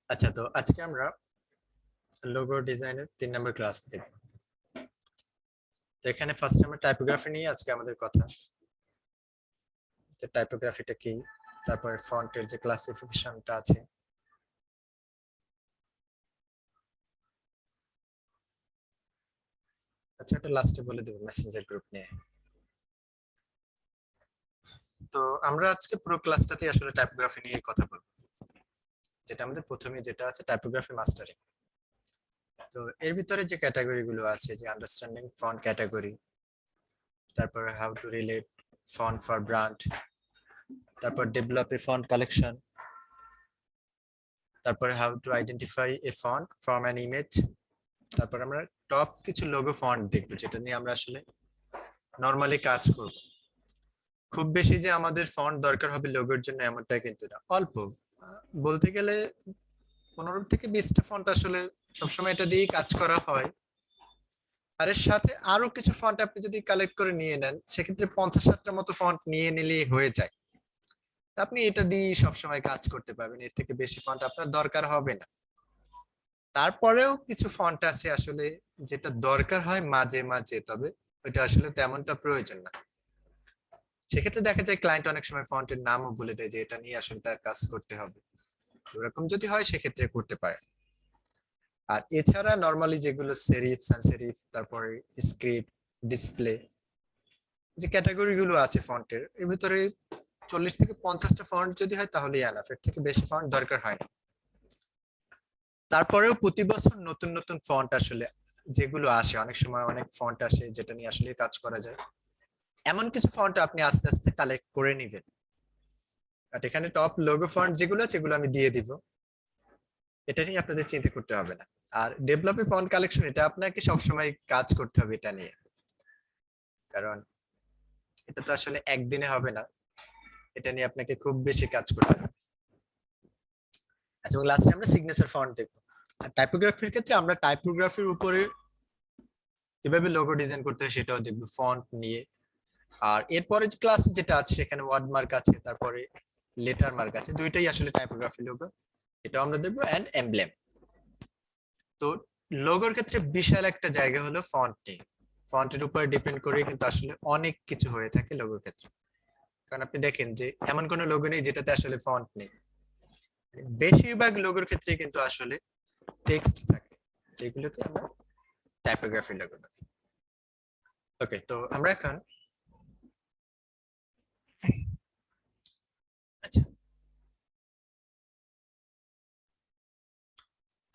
আচ্ছা, তো আজকে আমরা লোগো ডিজাইনের 3 নম্বর ক্লাস দেখব। তো এখানে ফার্স্ট আমরা টাইপোগ্রাফি নিয়ে আজকে আমাদের কথা। যে টাইপোগ্রাফিটা কি, তারপরে ফন্টের যে ক্লাসিফিকেশনটা আছে, আচ্ছা এটা লাস্টে বলে দেব মেসেঞ্জার গ্রুপ নিয়ে। তো আমরা আজকে পুরো ক্লাসটাতে আসলে টাইপোগ্রাফি নিয়ে কথা বলবো, যেটা আমাদের প্রথমে যেটা আছে টাইপোগ্রাফি মাস্টারিং। তো এর ভিতরে যে ক্যাটাগরি গুলো আছে, যে আন্ডারস্ট্যান্ডিং ফন্ট ক্যাটাগরি, তারপরে how to relate font for brand, তারপর ডেভেলপ এ ফন্ট কালেকশন, তারপরে how to identify A font from an image, তারপর আমরা টপ কিছু লোগো ফন্ট দেখবো যেটা নিয়ে আমরা আসলে নরমালি কাজ করব। খুব বেশি যে আমাদের ফন্ট দরকার হবে লোগোর জন্য এমনটা কিন্তু না, অল্প বলতে গেলে 15 থেকে 20টা ফন্ট আসলে সবসময় এটা দিয়েই কাজ করা হয়। আর এর সাথে আরো কিছু ফন্ট আপনি যদি কালেক্ট করে নিয়ে নেন, সেক্ষেত্রে 50-60টার মতো ফন্ট নিয়ে নিলেই হয়ে যায়। আপনি এটা দিয়ে সবসময় কাজ করতে পারবেন, এর থেকে বেশি ফন্ট আপনার দরকার হবে না। তারপরেও কিছু ফন্ট আছে আসলে যেটা দরকার হয় মাঝে মাঝে, তবে ওইটা আসলে তেমনটা প্রয়োজন না। সেক্ষেত্রে দেখা যায় ক্লায়েন্ট অনেক সময় ফন্টের নামও বলে দেয় যে এটা নিয়ে আসলে তার কাজ করতে হবে। এরকম যদি হয় সেক্ষেত্রে করতে পারে। আর এছাড়া নরমালি যেগুলো সেরিফ, সান সেরিফ, তারপরে স্ক্রিপ্ট, ডিসপ্লে, যে ক্যাটাগরি গুলো আছে ফন্টের, এর ভিতরে 40 থেকে 50টা ফন্ট যদি হয় তাহলেই এনাফ, এর থেকে বেশি ফন্ট দরকার হয় না। তারপরেও প্রতি বছর নতুন নতুন ফন্ট আসলে যেগুলো আসে, অনেক সময় অনেক ফন্ট আসে যেটা নিয়ে আসলে কাজ করা যায়। এমন কিছু ফন্ট আপনি আস্তে আস্তে কালেক্ট করে নিবেন। বাট এখানে টপ লোগো ফন্ট যেগুলো আছে এগুলো আমি দিয়ে দিব, এটা নিয়ে আপনাদের চিন্তা করতে হবে না। আর ডেভেলপে ফন্ট কালেকশন, এটা আপনাকে সবসময় কাজ করতে হবে এটা নিয়ে, কারণ এটা তো আসলে একদিনে হবে না, এটা নিয়ে আপনাকে খুব বেশি কাজ করতে হবে। আচ্ছা, লাস্টে আমরা সিগনেচার ফন্ট দেখবো। আর টাইপোগ্রাফির ক্ষেত্রে আমরা টাইপোগ্রাফির উপরে কিভাবে লোগো ডিজাইন করতে হয় সেটাও দেখবো ফন্ট নিয়ে। আর এরপরে ক্লাস যেটা আছে সেখানে ওয়ার্ড মার্ক আছে, তারপরে লেটার মার্ক আছে, দুইটাই আসলে টাইপোগ্রাফি লোগো, এটা আমরা দেখবো, এন্ড এমব্লেম। তো লোগোর ক্ষেত্রে বিশাল একটা জায়গা হলো ফন্ট নিয়ে। ফন্টের উপর ডিপেন্ড করে কিন্তু আসলে অনেক কিছু হয়ে থাকে লোগোর ক্ষেত্রে। কারণ আপনি দেখেন যে এমন কোনো লোগো নেই যেটাতে আসলে ফন্ট নেই। বেশিরভাগ লোগোর ক্ষেত্রে কিন্তু আসলে টেক্সট থাকে, যেগুলোকে আমরা টাইপোগ্রাফি লোগো বলি। ওকে, তো আমরা এখন আচ্ছা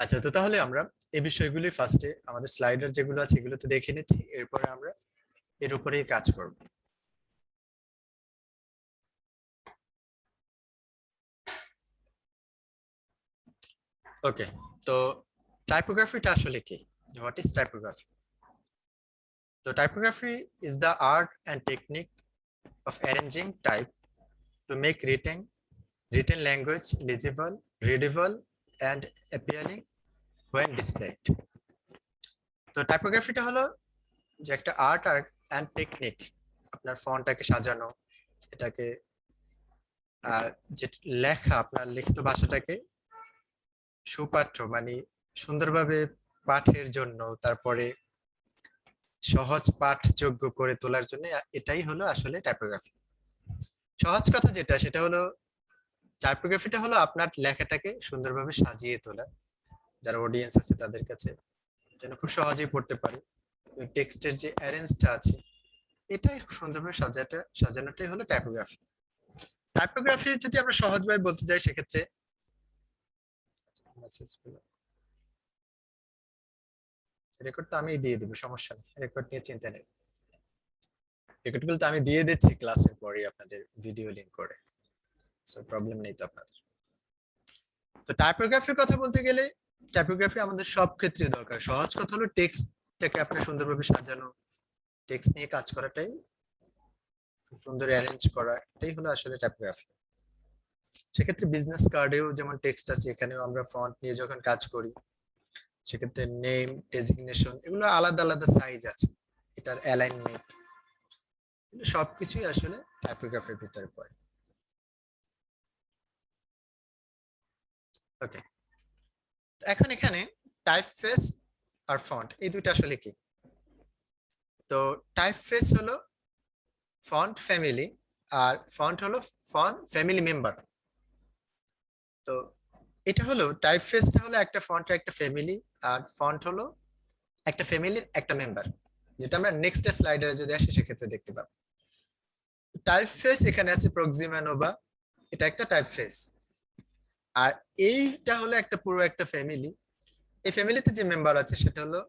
আচ্ছা তো তাহলে আমরা এই বিষয়গুলি ফার্স্টে আমাদের স্লাইডার যেগুলো আছে এগুলোতে দেখে নিচ্ছি, এরপরে আমরা এর উপরেই কাজ করব। ওকে, তো টাইপোগ্রাফিটা আসলে কি, হোয়াট ইজ টাইপোগ্রাফি? তো typography is the art and technique of arranging type to make written language legible, readable, and appealing when displayed. তো টাইপোগ্রাফিটা হলো যে একটা আর্ট অ্যান্ড টেকনিক, আপনার ফন্টটাকে সাজানো, এটাকে যে লেখা, আপনার লিখিত ভাষাটাকে সুপাঠ্য মানে সুন্দরভাবে পাঠের জন্য, তারপরে সহজ পাঠযোগ্য করে তোলার জন্য, এটাই হলো আসলে টাইপোগ্রাফি। সহজ কথা যেটা, সেটা হলো টাইপোগ্রাফিটা হলো আপনার লেখাটাকে সুন্দরভাবে সাজিয়ে তোলা, যারা অডিয়েন্স আছে তাদের কাছে যেন খুব সহজেই পড়তে পারে। টেক্সটের যে অ্যারেঞ্জটা আছে এটাই সুন্দরভাবে সাজানোটাই হলো টাইপোগ্রাফি। টাইপোগ্রাফি যদি আমরা সহজভাবে বলতে যাই সেক্ষেত্রে রেকর্ড তো আমি দিয়ে দিব, সমস্যা নেই, রেকর্ড নিয়ে চিন্তা নেই। রেকর্ড গুলো তো আমি দিয়ে দিচ্ছি ক্লাসের পরে আপনাদের ভিডিও লিংক করে, সো প্রবলেম নেই তো আপনাদের। তো টাইপোগ্রাফির কথা বলতে গেলে টাইপোগ্রাফি আমাদের সব ক্ষেত্রে দরকার। সহজ কথা হলো টেক্সটটাকে আপনার সুন্দরভাবে সাজানো, টেক্সট নিয়ে কাজ করাটাই, সুন্দর অ্যারেঞ্জ করা, এটাই হলো আসলে টাইপোগ্রাফি। সেক্ষেত্রে বিজনেস কার্ডেও যেমন টেক্সট আছে, এখানেও আমরা ফন্ট নিয়ে যখন কাজ করি সেক্ষেত্রে নেম, ডেজিগনেশন, এগুলো আলাদা আলাদা সাইজ আছে, এটার অ্যালাইনমেন্ট, সবকিছুই আসলে টাইপোগ্রাফির ভিতরে পড়ে। ওকে, এখন এখানে টাইপফেস আর ফন্ট এই দুটো আসলে কি? তো টাইপফেস হলো ফন্ট ফ্যামিলি আর ফন্ট হলো ফন্ট ফ্যামিলি মেম্বার। তো এটা হলো টাইপফেসটা হলো একটা ফন্টের একটা ফ্যামিলি, আর ফন্ট হলো একটা ফ্যামিলির একটা মেম্বার, যেটা আমরা নেক্সট স্লাইডে যদি আসি সেক্ষেত্রে দেখতে পাবো। টাইপফেস এখানে আছে প্রক্সিমা নোভা, এটা একটা টাইপফেস। আর এইটা হলো একটা পুরো একটা ফ্যামিলি। এই ফ্যামিলিতে যে মেম্বার আছে সেটা হলো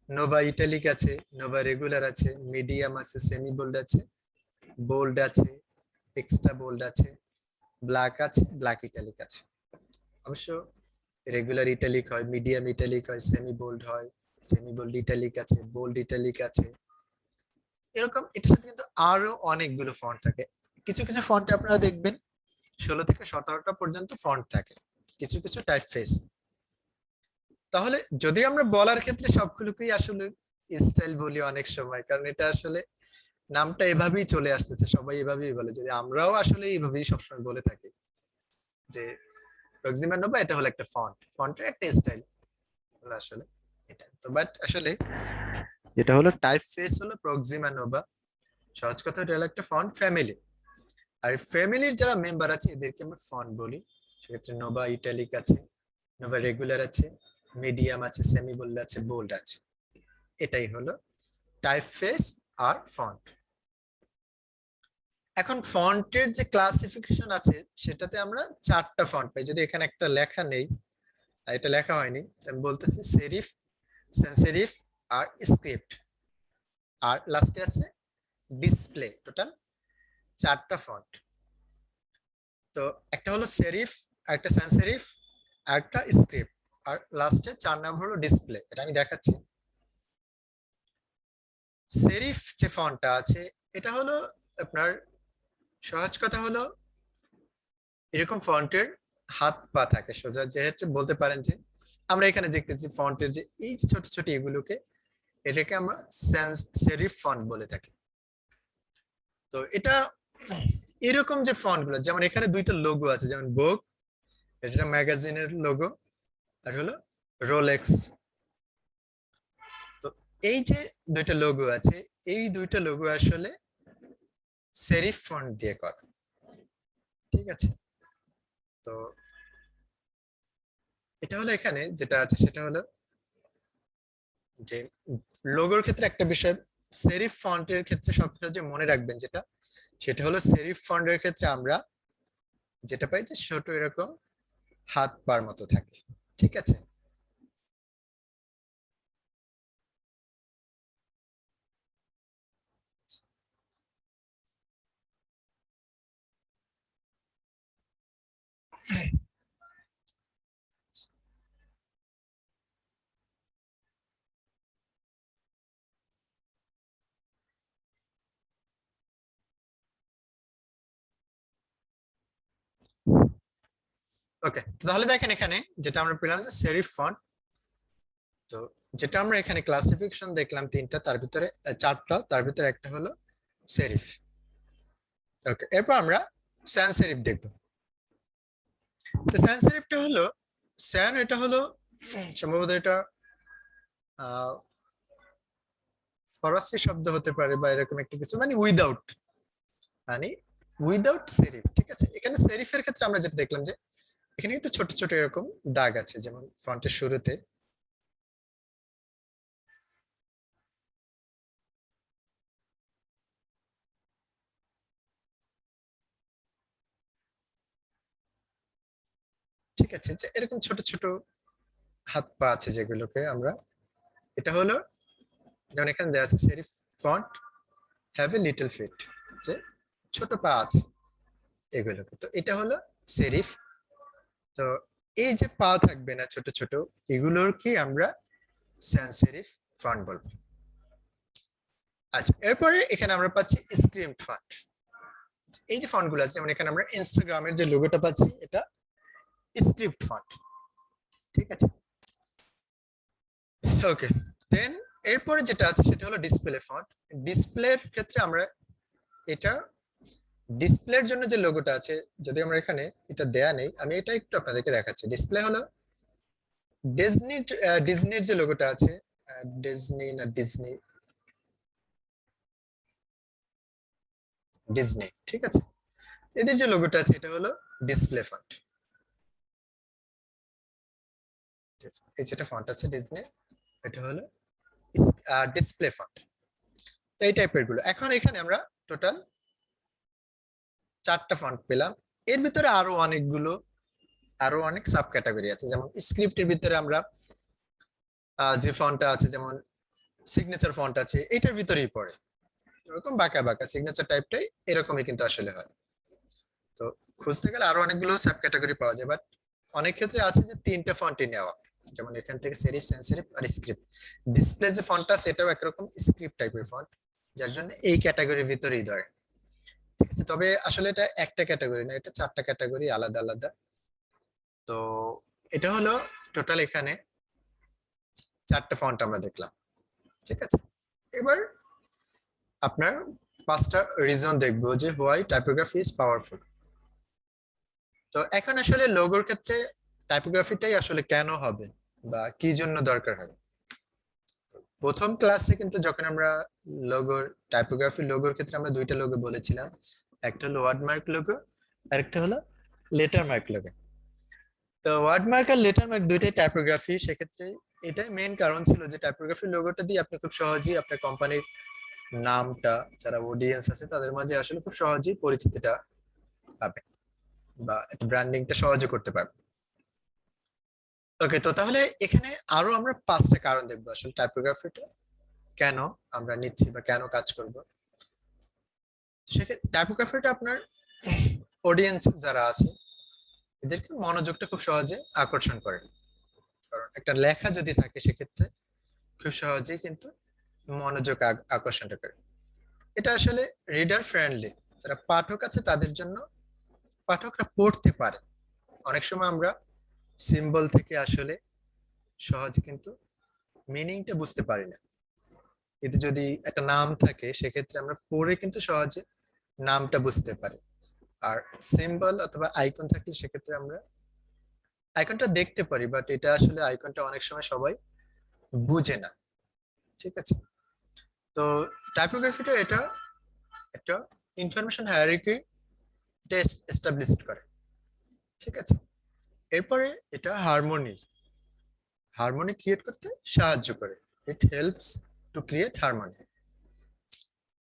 নোভা ইটালিক আছে, নোভা রেগুলার আছে, মিডিয়াম আছে, সেমি বোল্ড আছে, বোল্ড আছে, এক্সট্রা বোল্ড আছে, ব্ল্যাক আছে, ব্ল্যাক ইটালিক আছে। অবশ্য রেগুলার ইটালিক হয়, মিডিয়াম ইটালিক হয়, সেমি বোল্ড হয়, সেমি বোল্ড ইটালিক আছে, বোল্ড ইটালিক আছে। এরকম এটার সাথে কিন্তু আরো অনেকগুলো ফন্ট থাকে। কিছু কিছু ফন্টে আপনারা দেখবেন 16 থেকে 17টা পর্যন্ত ফন্ট থাকে কিছু কিছু টাইপফেস। তাহলে যদি আমরা বলার ক্ষেত্রে সবগুলোকেই আসলে স্টাইল বলি অনেক সময়, কারণ এটা আসলে নামটা এভাবেই চলে আসতেছে, সবাই এভাবেই বলে, যদি আমরাও আসলে এইভাবেই সবসময় বলে থাকি যে প্রক্সিমা নোভা এটা হলো একটা ফন্ট, ফন্টের একটা স্টাইল হলো আসলে এটা। তো বাট আসলে যেটা হলো টাইপফেস হলো প্রক্সিমা নোভা, সহজ কথা এটা হলো একটা ফন্ট ফ্যামিলি। আর ফ্যামিলির যারা মেম্বার আছে এদেরকে আমরা ফন্ট বলি। সেক্ষেত্রে নোভা ইটালিক আছে, নোভা রেগুলার আছে, মিডিয়াম আছে, সেমি বোল্ড আছে, বোল্ড আছে। এটাই হলো টাইপফেস আর ফন্ট। এখন ফন্টের যে ক্লাসিফিকেশন আছে সেটাতে আমরা 4টা ফন্ট পাই। যদি এখানে একটা লেখা নেই, এটা লেখা হয়নি, আমি বলতেছি সেরিফ, সানস সেরিফ আর স্ক্রিপ্ট, আর লাস্টে আছে ডিসপ্লে। টোটাল 4টা ফন্ট। তো একটা হলো সেরিফ, একটা সানস সেরিফ, একটা স্ক্রিপ্ট, আর লাস্টে 4 নম্বর হলো ডিসপ্লে। এটা আমি দেখাচ্ছি। সেরিফ যে ফন্টটা আছে এটা হলো আপনার, সহজ কথা হলো এরকম ফন্টের হাত পা থাকে সোজা, যেহেতু বলতে পারেন যে আমরা এখানে দেখতেছি ফন্টের যে এই যে ছোট ছোট এগুলোকে, এটাকে আমরা সেন্স সেরিফ ফন্ট বলে থাকি। তো এটা এরকম যে ফন্ট গুলো, যেমন এখানে দুইটা লোগো আছে, যেমন বোক, এটা ম্যাগাজিনের লোগো, আর হলো রোলেক্স। তো এই যে দুইটা লোগো আছে, এই দুইটা লোগো আসলে সেরিফ ফন্ট দিয়ে করা, ঠিক আছে? তো এটা হলো এখানে যেটা আছে সেটা হলো যে লোগোর ক্ষেত্রে একটা বিষয়, সেরিফ ফন্টের ক্ষেত্রে সবসময় যে মনে রাখবেন যেটা, সেটা হলো সেরিফ ফন্টের ক্ষেত্রে আমরা যেটা পাই যে ছোট এরকম হাত পার মতো থাকে, ঠিক আছে? ওকে, তাহলে দেখেন এখানে যেটা আমরা পেলাম যে সেরিফ ফন্ট। তো যেটা আমরা এখানে ক্লাসিফিকেশন দেখলাম 3টা, তার ভিতরে 4টা, তার ভিতরে একটা হলো সেরিফ। ওকে, এরপর আমরা sans serif দেখবো। তো sans serifটা হলো স্যান, এটা হলো সম্ভবত এটা ফরাসি শব্দ হতে পারে বা এরকম একটা কিছু, মানে উইদাউট, মানে উইদাউট সেরিফ, ঠিক আছে? এখানে সেরিফের ক্ষেত্রে আমরা যেটা দেখলাম যে এখানে কিন্তু ছোট ছোট এরকম দাগ আছে, যেমন ফন্টের শুরুতে, ঠিক আছে? যে এরকম ছোট ছোট হাত পা আছে যেগুলোকে আমরা, এটা হলো যেমন এখানে দেওয়া আছে serif font have a little feet, যে ছোট পা আছে এগুলোকে, তো এটা হলো সেরিফ। তো এই যে পা থাকবে না ছোট ছোট, এগুলোর কি আমরা sans serif ফন্ট বলবো। আচ্ছা, এরপরে এখানে আমরা পাচ্ছি স্ক্রিপ্ট ফন্ট। এই যে ফন্ট গুলো আছে, যেমন এখানে আমরা ইনস্টাগ্রামের যে লোগোটা পাচ্ছি এটা স্ক্রিপ্ট ফন্ট, ঠিক আছে? ওকে, দেন এরপরে যেটা আছে সেটা হলো ডিসপ্লে ফন্ট। ডিসপ্লের ক্ষেত্রে আমরা এটা ডিসপ্লের জন্য যে লোগোটা আছে, যদি আমরা এখানে এটা দেয়া নেই, আমি এটা একটু আপনাদেরকে দেখাচ্ছি। ডিসপ্লে হলো ডিজনির যে লোগোটা আছে, ডিজনি না ডিজনি, ডিজনি, ঠিক আছে। এদের যে লোগোটা আছে এটা হলো ডিসপ্লে ফন্ট। এই যেটা ফন্ট আছে ডিজনি, এটা হলো ডিসপ্লে ফন্ট। তো এই টাইপের গুলো। এখন এখানে আমরা টোটাল 4টা ফন্ট পেলাম। এর ভিতরে আরো অনেক সাব ক্যাটাগরি আছে। যেমন স্ক্রিপ্টের ভিতরে আমরা যে ফন্টটা আছে, যেমন সিগনেচার ফন্ট আছে, এটার ভিতরেই পড়ে। এরকম বাঁকা বাঁকা সিগনেচার টাইপটাই এরকমই কিন্তু আসলে হয়। তো খুঁজতে গেলে আরো অনেকগুলো সাব ক্যাটাগরি পাওয়া যায়, বাট অনেক ক্ষেত্রে আছে যে 3টা ফন্টই নেওয়া। যেমন এখান থেকে সেরিফ, সেন্স সেরিফ আর স্ক্রিপ্ট। ডিসপ্লে যে ফন্টটা সেটাও একরকম স্ক্রিপ্ট টাইপের ফন্ট, যার জন্য এই ক্যাটাগরির ভিতরেই ধরে। ঠিক আছে, তবে আসলে এটা একটা ক্যাটাগরি না, এটা 4টা ক্যাটাগরি আলাদা আলাদা। তো এটা হলো টোটাল এখানে 4টা ফন্ট আমরা দেখলাম। ঠিক আছে, এবার আপনার 5টা রিজন দেখবো যে হোয়াই টাইপোগ্রাফি ইজ পাওয়ারফুল। তো এখন আসলে লোগোর ক্ষেত্রে টাইপোগ্রাফিটাই আসলে কেন হবে বা কি জন্য দরকার হয়। প্রথম ক্লাসে কিন্তু যখন আমরা লোগোর ক্ষেত্রে আমরা 2টা লোগো বলেছিলাম, একটা হলো ওয়ার্ডমার্ক লোগো আর একটা হলো লেটার মার্ক লোগো। তো ওয়ার্ডমার্ক আর লেটার মার্ক দুইটাই টাইপোগ্রাফি। সেক্ষেত্রে এটাই মেইন কারণ ছিল যে টাইপোগ্রাফি লোগোটা দিয়ে আপনি খুব সহজেই আপনার কোম্পানির নামটা, যারা অডিয়েন্স আছে তাদের মাঝে আসলে খুব সহজেই পরিচিতিটা পাবে বা একটা ব্র্যান্ডিংটা সহজে করতে পারবে। ওকে, তো তাহলে এখানে আরো আমরা 5টা কারণ দেখবো আসলে টাইপোগ্রাফিটা কেন আমরা নিচ্ছি বা কেন কাজ করব। সেক্ষেত্রে টাইপোগ্রাফিটা আপনার অডিয়েন্স যারা আছে এদেরকে মনোযোগটা খুব সহজে আকর্ষণ করে। কারণ একটা লেখা যদি থাকে সেক্ষেত্রে খুব সহজেই কিন্তু মনোযোগ আকর্ষণটা করে। এটা আসলে রিডার ফ্রেন্ডলি, যারা পাঠক আছে তাদের জন্য, পাঠকরা পড়তে পারে। অনেক সময় আমরা সিম্বল থেকে আসলে সহজে কিন্তু মিনিংটা বুঝতে পারি না, কিন্তু যদি একটা নাম থাকে সেক্ষেত্রে আমরা পড়ে কিন্তু সহজে নামটা বুঝতে পারি। আর সিম্বল অথবা আইকন থাকলে সেক্ষেত্রে আমরা আইকনটা দেখতে পারি, বাট এটা আসলে আইকনটা অনেক সময় সবাই বুঝে না। ঠিক আছে, তো টাইপোগ্রাফিটা এটা একটা ইনফরমেশন হায়ারার্কি এস্টাবলিশ করে। ঠিক আছে, এরপরে এটা হারমোনি ক্রিয়েট করতে সাহায্য করে। It helps to create harmony.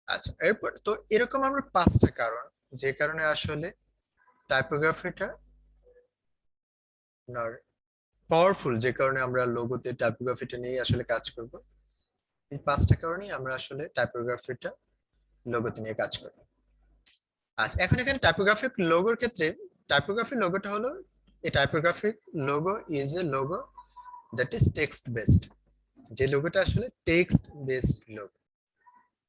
আচ্ছা, এরপর তো এরকম আমরা 5টা কারণ, যে কারণে আসলে টাইপোগ্রাফিটা আপনার পাওয়ারফুল, যে কারণে আমরা লোগোতে টাইপোগ্রাফিটা নিয়ে আসলে কাজ করব। এই 5টা কারণেই আমরা আসলে টাইপোগ্রাফিটা লোগোতে নিয়ে কাজ করব। আচ্ছা, এখন এখানে টাইপোগ্রাফিক লোগোর ক্ষেত্রে টাইপোগ্রাফি লোগোটা হলো, এই typographic logo is a logo that is text based. যে লোগোটা আসলে টেক্সট বেসড লোগো।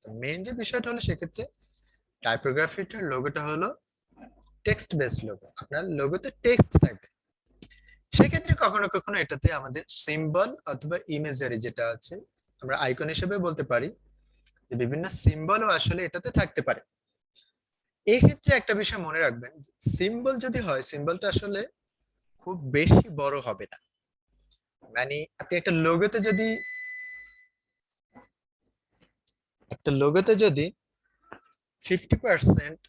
মেইন যে বিষয়টা হলো সেক্ষেত্রে টাইপোগ্রাফিটার লোগোটা হলো টেক্সট বেসড লোগো। আপনার লোগোতে টেক্সট থাকবে। সেক্ষেত্রে কখনো কখনো এটাতে আমাদের সিম্বল অথবা ইমেজারি যেটা আছে, আমরা আইকন হিসেবে বলতে পারি, যে বিভিন্ন সিম্বলও আসলে এটাতে থাকতে পারে। এই ক্ষেত্রে একটা বিষয় মনে রাখবেন, সিম্বল যদি হয় সিম্বলটা আসলে খুব বেশি বড় হবে না। মানে আপনি একটা লোগোতে যদি 50%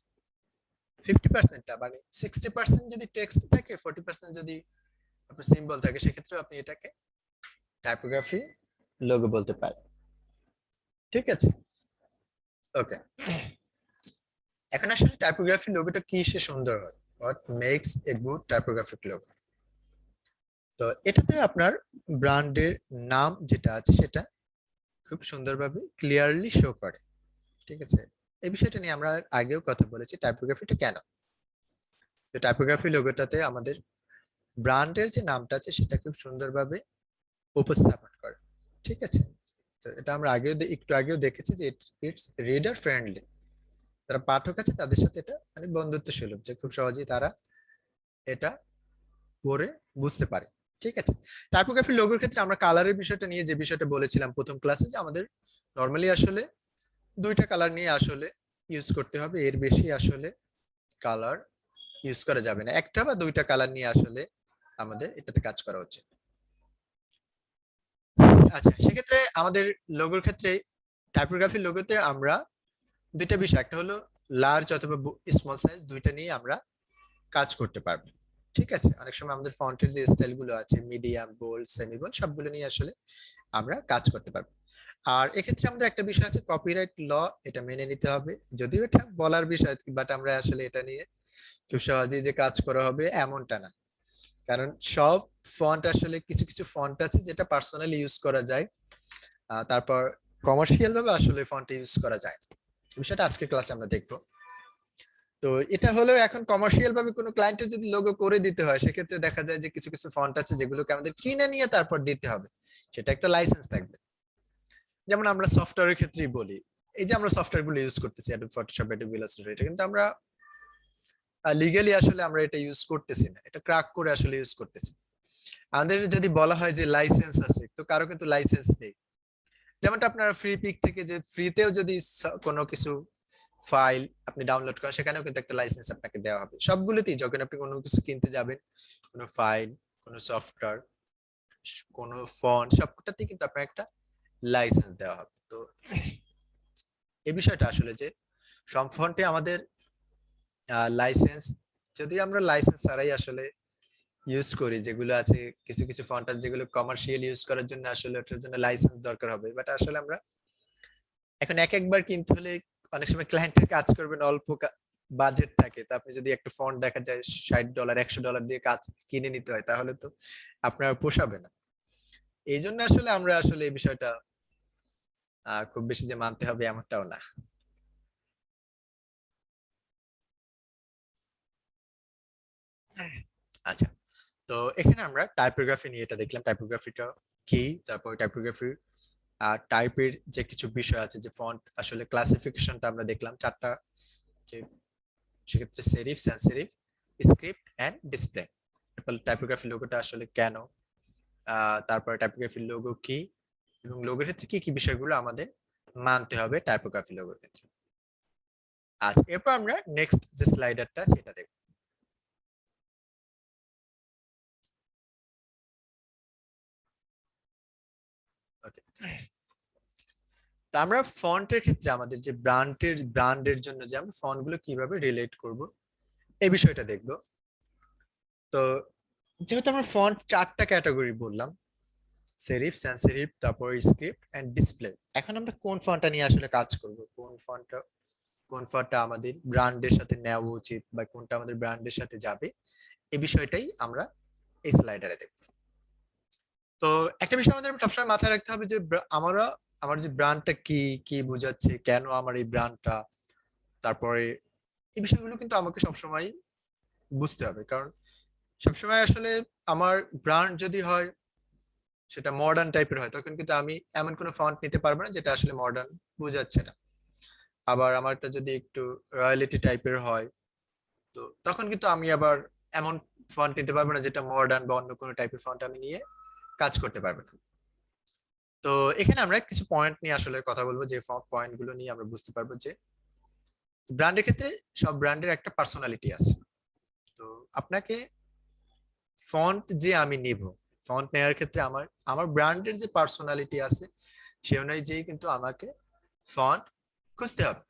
50%টা মানে 60% যদি টেক্সট থাকে, 40% যদি আপনার সিম্বল থাকে, সেক্ষেত্রে আপনি এটাকে টাইপোগ্রাফি লোগো বলতে পারেন। ঠিক আছে, ওকে। এখন আসলে টাইপোগ্রাফি লোগোটা কিসে সুন্দর হয়, what makes a good typographic logo. তো এটাতে আপনার ব্র্যান্ডের নাম যেটা আছে সেটা খুব সুন্দরভাবে ক্লিয়ারলি শো করে। ঠিক আছে, এই বিষয়টা নিয়ে আমরা আগেও কথা বলেছি, টাইপোগ্রাফিটা কেন। তো টাইপোগ্রাফি লোগোটাতে আমাদের ব্র্যান্ডের যে নামটা আছে সেটা খুব সুন্দরভাবে উপস্থাপন করে। ঠিক আছে, তো এটা আমরা একটু আগেও দেখেছি যে ইটস রিডার ফ্রেন্ডলি। যারা পাঠক আছে তাদের সাথে এটা মানে বন্ধুত্ব সুলভ, যে খুব সহজেই তারা এটা পড়ে বুঝতে পারে। ঠিক আছে, টাইপোগ্রাফি লোগোর ক্ষেত্রে আমরা কালারের বিষয়টা নিয়ে যে বিষয়টা বলেছিলাম প্রথম ক্লাসে, যে আমাদের নরমালি আসলে 2টা কালার নিয়ে আসলে ইউজ করতে হবে, এর বেশি আসলে কালার ইউজ করা যাবে না। একটা বা 2টা কালার নিয়ে আসলে আমাদের এটাতে কাজ করা উচিত। আচ্ছা, সেক্ষেত্রে আমাদের লোগোর ক্ষেত্রে টাইপোগ্রাফি লোগোতে আমরা দুইটা বিষয়, একটা হলো লার্জ অথবা স্মল সাইজ, দুইটা নিয়ে আমরা কাজ করতে পারবো। ঠিক আছে, অনেক সময় আমাদের ফন্টের যে স্টাইল গুলো আছে, মিডিয়াম, বোল্ড, সেমি বোল্ড, সবগুলো নিয়ে আসলে আমরা কাজ করতে পারবো। আর এক্ষেত্রে আমাদের একটা বিষয় আছে কপিরাইট ল, এটা মেনে নিতে হবে। যদিও এটা বলার বিষয়, বাট আমরা আসলে এটা নিয়ে খুব সহজেই যে কাজ করা হবে এমনটা না। কারণ সব ফন্ট আসলে, কিছু কিছু ফন্ট আছে যেটা পার্সোনালি ইউজ করা যায়, তারপর কমার্শিয়াল ভাবে আসলে ফন্ট ইউজ করা যায়। বিষয়টা আজকে ক্লাসে আমরা দেখবো। তো এটা হলো, এখন কমার্শিয়াল ভাবে কোনো ক্লায়েন্টের যদি লোগো করে দিতে হয়, সেক্ষেত্রে দেখা যায় যে কিছু কিছু ফন্ট আছে যেগুলোকে আমাদের কিনে নিয়ে তারপর দিতে হবে, সেটা একটা লাইসেন্স থাকবে। যেমন আমরা সফটওয়্যারের ক্ষেত্রেই বলি, এই যে আমরা সফটওয়্যার গুলো ইউজ করতেছি, অ্যাডোব ফটোশপ, অ্যাডোব ইলাস্ট্রেটর, এটা কিন্তু আমরা লিগালি আসলে আমরা এটা ইউজ করতেছি না, এটা ক্র্যাক করে আসলে ইউজ করতেছি। আমাদের যদি বলা হয় যে লাইসেন্স আছে, তো কারো কিন্তু লাইসেন্স নেই। যেমনটা আপনারা ফ্রি পিক থেকে যে ফ্রিতেও যদি কোনো কিছু ফাইল আপনি ডাউনলোড করেন, সেখানেও কিন্তু একটা লাইসেন্স আপনাকে দেওয়া হবে। সবগুলোতেই যখন আপনি কোনো কিছু কিনতে যাবেন, কোনো ফাইল, কোনো সফটওয়্যার, কোনো ফন্ট, সবটাতেই কিন্তু আপনার একটা লাইসেন্স দেওয়া হবে। তো এই বিষয়টা আসলে যে সব ফন্টে আমাদের লাইসেন্স, যদি আমরা লাইসেন্স ছাড়াই আসলে ইউজ করি, যেগুলো আছে কিছু কিছু ফন্ট আছে যেগুলো কমার্শিয়াল ইউজ করার জন্য আসলে ওটার জন্য লাইসেন্স দরকার হবে, বাট আসলে আমরা এখন এক একবার কিনতে হলে, অনেক সময় ক্লায়েন্টের কাজ করবেন, অল্প বাজেট থাকে, তো আপনি যদি একটা ফন্ট দেখা যায় $60 $100 দিয়ে কাজ কিনে নিতে হয়, তাহলে তো আপনার পোষাবে না। এই জন্য আসলে আমরা আসলে এই বিষয়টা খুব বেশি যে মানতে হবে এমনটাও না। আচ্ছা, তো এখানে আমরা টাইপোগ্রাফি নিয়ে এটা দেখলাম, টাইপোগ্রাফিটা কি, তারপর টাইপোগ্রাফির টাইপের যে কিছু বিষয় আছে, যে ফন্ট আসলে ক্লাসিফিকেশনটা আমরা দেখলাম চারটা, যে সেক্ষেত্রে serif, sans serif, script and display. Typography লোগোটা আসলে কেন, তারপরে টাইপোগ্রাফির লোগো কি, এবং লোগোর ক্ষেত্রে কি কি বিষয়গুলো আমাদের মানতে হবে টাইপোগ্রাফি লোগোর ক্ষেত্রে। আচ্ছা, এরপর আমরা নেক্সট যে স্লাইডারটা সেটা দেখব। ওকে, তো আমরা ফন্টের ক্ষেত্রে আমাদের যে ব্র্যান্ডের জন্য যে আমরা ফন্ট গুলো কিভাবে রিলেট করব, এই বিষয়টা দেখব। তো যেহেতু আমরা ফন্ট চারটা ক্যাটাগরি বললাম, সেরিফ, সানস সেরিফ, তারপর স্ক্রিপ্ট এন্ড ডিসপ্লে, এখন আমরা কোন ফন্টটা নিয়ে আসলে কাজ করব, কোন ফন্টটা আমাদের ব্র্যান্ডের সাথে নেওয়া উচিত, বা কোনটা আমাদের ব্র্যান্ডের সাথে যাবে, এই বিষয়টাই আমরা এই স্লাইডারে দেখব। তো একটা বিষয় আমাদের সবসময় মাথায় রাখতে হবে যে আমার যে ব্র্যান্ডটা কি, কি বোঝাচ্ছে, কেন আমার এই ব্র্যান্ডটা, তারপরে এই বিষয়গুলো কিন্তু আমাকে সবসময় বুঝতে হবে। কারণ সবসময় আসলে আমার ব্র্যান্ড যদি হয়, সেটা মডার্ন টাইপের হয়, তখন কিন্তু আমি এমন কোনো ফন্ট নিতে পারবো না যেটা আসলে মডার্ন বোঝাচ্ছে না। আবার আমারটা যদি একটু রয়্যালিটি টাইপের হয়, তো তখন কিন্তু আমি আবার এমন ফন্ট নিতে পারবো না যেটা মডার্ন বা অন্য কোনো টাইপের ফন্ট আমি নিয়ে কাজ করতে পারবো না। তো এখানে আমরা কিছু পয়েন্ট নিয়ে আসলে কথা বলবো, যে পয়েন্ট গুলো নিয়ে আমরা বুঝতে পারবো যে ব্র্যান্ডের ক্ষেত্রে সব ব্র্যান্ডের একটা পার্সোনালিটি আছে। তো আপনাকে ফন্ট যে আমি নিব, ফন্ট নেওয়ার ক্ষেত্রে আমার আমার ব্র্যান্ডের যে পার্সোনালিটি আছে, সে অনুযায়ী কিন্তু আমাকে ফন্ট খুঁজতে হবে।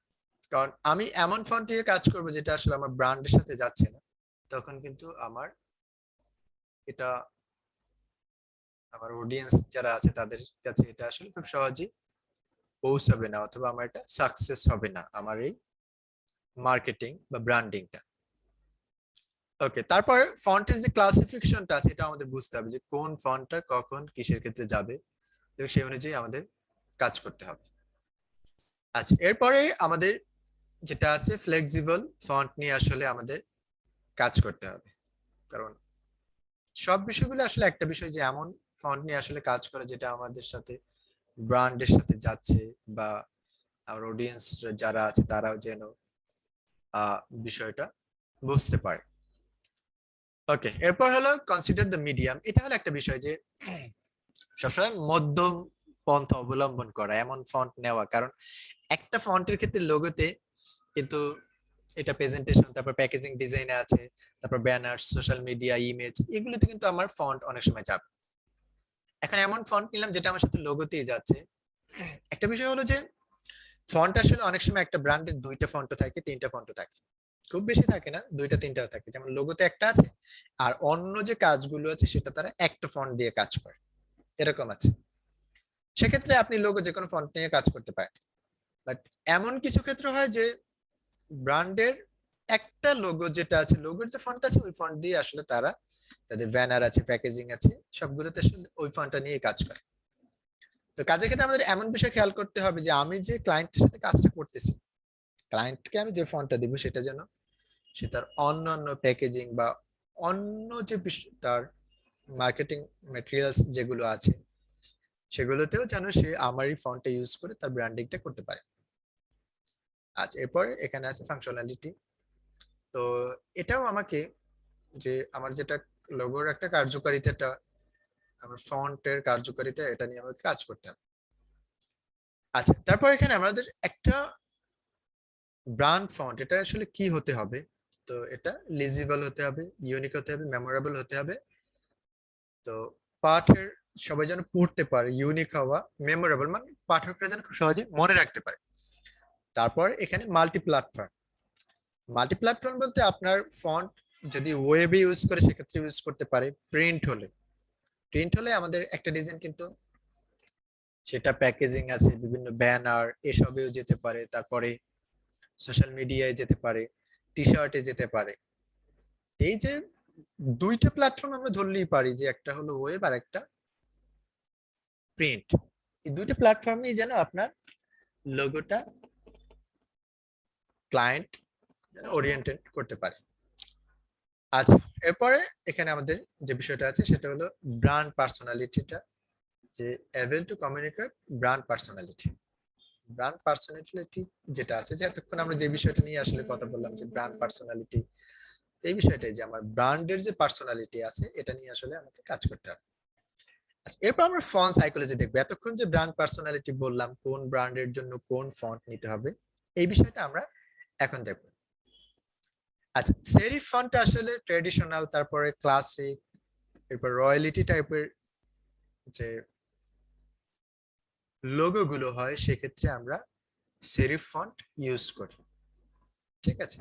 কারণ আমি এমন ফন্ট দিয়ে কাজ করবো যেটা আসলে আমার ব্র্যান্ডের সাথে যাচ্ছে না, তখন কিন্তু আমার এটা, আমার অডিয়েন্স যারা আছে তাদের কাছে এটা আসলে খুব সহজেই পৌঁছাবে না, অথবা আমার এটা সাকসেস হবে না, আমার এই মার্কেটিং বা ব্র্যান্ডিংটা। ওকে, তারপর ফন্টের যে ক্লাসিফিকেশনটা আছে, এটা আমাদের বুঝতে হবে যে কোন ফন্টটা কখন কিসের ক্ষেত্রে যাবে, এবং সেই অনুযায়ী আমাদের কাজ করতে হবে। আচ্ছা, এরপরে আমাদের যেটা আছে ফ্লেক্সিবল ফন্ট নিয়ে আসলে আমাদের কাজ করতে হবে। কারণ সব বিষয়গুলো আসলে একটা বিষয়, যে এমন ফন্ট নিয়ে আসলে কাজ করা যেটা আমাদের সাথে ব্র্যান্ডের সাথে যাচ্ছে, বা আমার অডিয়েন্স যারা আছে তারাও যেন বিষয়টা বুঝতে পারে। ওকে, এরপর হলো কনসিডার দ্য মিডিয়াম। এটা হলো একটা বিষয় যে সবসময় মধ্যম পন্থা অবলম্বন করা, এমন ফন্ট নেওয়া। কারণ একটা ফন্টের ক্ষেত্রে লোগোতে কিন্তু এটা প্রেজেন্টেশন, তারপর প্যাকেজিং ডিজাইনে আছে, তারপর ব্যানার, সোশ্যাল মিডিয়া, ইমেজ, এগুলোতে কিন্তু আমার ফন্ট অনেক সময় যাবে। এখন এমন ফন্ট নিলাম যেটা আমার সাথে লোগোতেই যাচ্ছে। একটা বিষয় হলো যে ফন্ট আসলে অনেক সময় একটা ব্র্যান্ডের দুইটা ফন্টও থাকে, তিনটা ফন্টও থাকে, খুব বেশি থাকে না, দুইটা তিনটাও থাকে। যেমন লোগোতে একটা আছে, আর অন্য যে কাজগুলো আছে সেটা তারা একটা ফন্ট দিয়ে কাজ করে, এরকম আছে। সেক্ষেত্রে আপনি লোগো যে কোনো ফন্ট নিয়ে কাজ করতে পারেন। বাট এমন কিছু ক্ষেত্র হয় যে ব্র্যান্ডের একটা লোগো যেটা আছে, লোগোর যে ফন্ট আছে ওই ফন্ট দিয়ে আসলে তারা তাদের ব্যানার আছে, প্যাকেজিং আছে, সবগুলোতে আসলে ওই ফন্টটা নিয়ে কাজ করে। তো কাজের ক্ষেত্রে আমাদের এমন বিষয় খেয়াল করতে হবে যে আমি যে ক্লায়েন্টের সাথে কাজটা করতেছি, ক্লায়েন্টকে আমি যে ফন্টটা দিব সেটা যেন সে তার অন্যান্য প্যাকেজিং বা অন্য যে তার মার্কেটিং ম্যাটেরিয়ালস যেগুলো আছে সেগুলোতেও যেন সে আমারই ফন্টটা ইউজ করে তার ব্র্যান্ডিংটা করতে পারে। আচ্ছা, এরপর এখানে আছে ফাংশনালিটি। তো এটাও আমাকে, যে আমার যেটা লোগোর একটা কার্যকারিতাটা, আমার ফন্টের কার্যকারিতা, এটা নিয়ে আমাকে কাজ করতে হবে। আচ্ছা, তারপর এখানে আমাদের একটা ব্র্যান্ড ফন্ট, এটা আসলে কি হতে হবে? তো এটা লিজিবল হতে হবে, ইউনিক হতে হবে, মেমোরেবল হতে হবে। তো পাঠের সবাই যেন পড়তে পারে, ইউনিক হওয়া, মেমোরেবল মানে পাঠকরা যেন খুব সহজে মনে রাখতে পারে। তারপর এখানে মাল্টি প্ল্যাটফর্ম। মাল্টি প্ল্যাটফর্ম বলতে আপনার ফন্ট যদি ওয়েবে ইউজ করে সেক্ষেত্রে ইউজ করতে পারে, প্রিন্ট হলে আমাদের একটা ডিজাইন কিন্তু সেটা প্যাকেজিং আছে, বিভিন্ন ব্যানার এসবেও যেতে পারে, তারপরে সোশ্যাল মিডিয়ায় যেতে পারে, টি শার্টে যেতে পারে। এই যে দুইটা প্ল্যাটফর্ম আমরা ধরলেই পারি, যে একটা হলো ওয়েব আর একটা প্রিন্ট। এই দুইটা প্ল্যাটফর্মেই যেন আপনার লোগোটা ক্লায়েন্ট ওরিয়েন্টেড করতে পারে। আচ্ছা, এরপরে এখানে আমাদের যে বিষয়টা আছে সেটা হলো ব্র্যান্ড পার্সোনালিটিটা, যে able to communicate brand personality. Brand personality যেটা আছে, যে এতক্ষণ আমরা যে বিষয়টা নিয়ে আসলে কথা বললাম যে ব্র্যান্ড পার্সোনালিটি, এই বিষয়টাই যে আমার ব্র্যান্ডের যে পার্সোনালিটি আছে এটা নিয়ে আসলে আমাকে কাজ করতে হবে। আচ্ছা, এরপর আমরা ফন্ট সাইকোলজি দেখবো। এতক্ষণ যে ব্র্যান্ড পার্সোনালিটি বললাম, কোন ব্র্যান্ডের জন্য কোন ফন্ট নিতে হবে, এই বিষয়টা আমরা এখন দেখবো। আচ্ছা, সেরিফ ফন্টটা আসলে ট্রেডিশনাল, তারপরে ক্লাসিক, এরপর রয়্যালিটি টাইপের যে লোগো গুলো হয় সেক্ষেত্রে আমরা সেরিফ ফন্ট ইউজ করি। ঠিক আছে,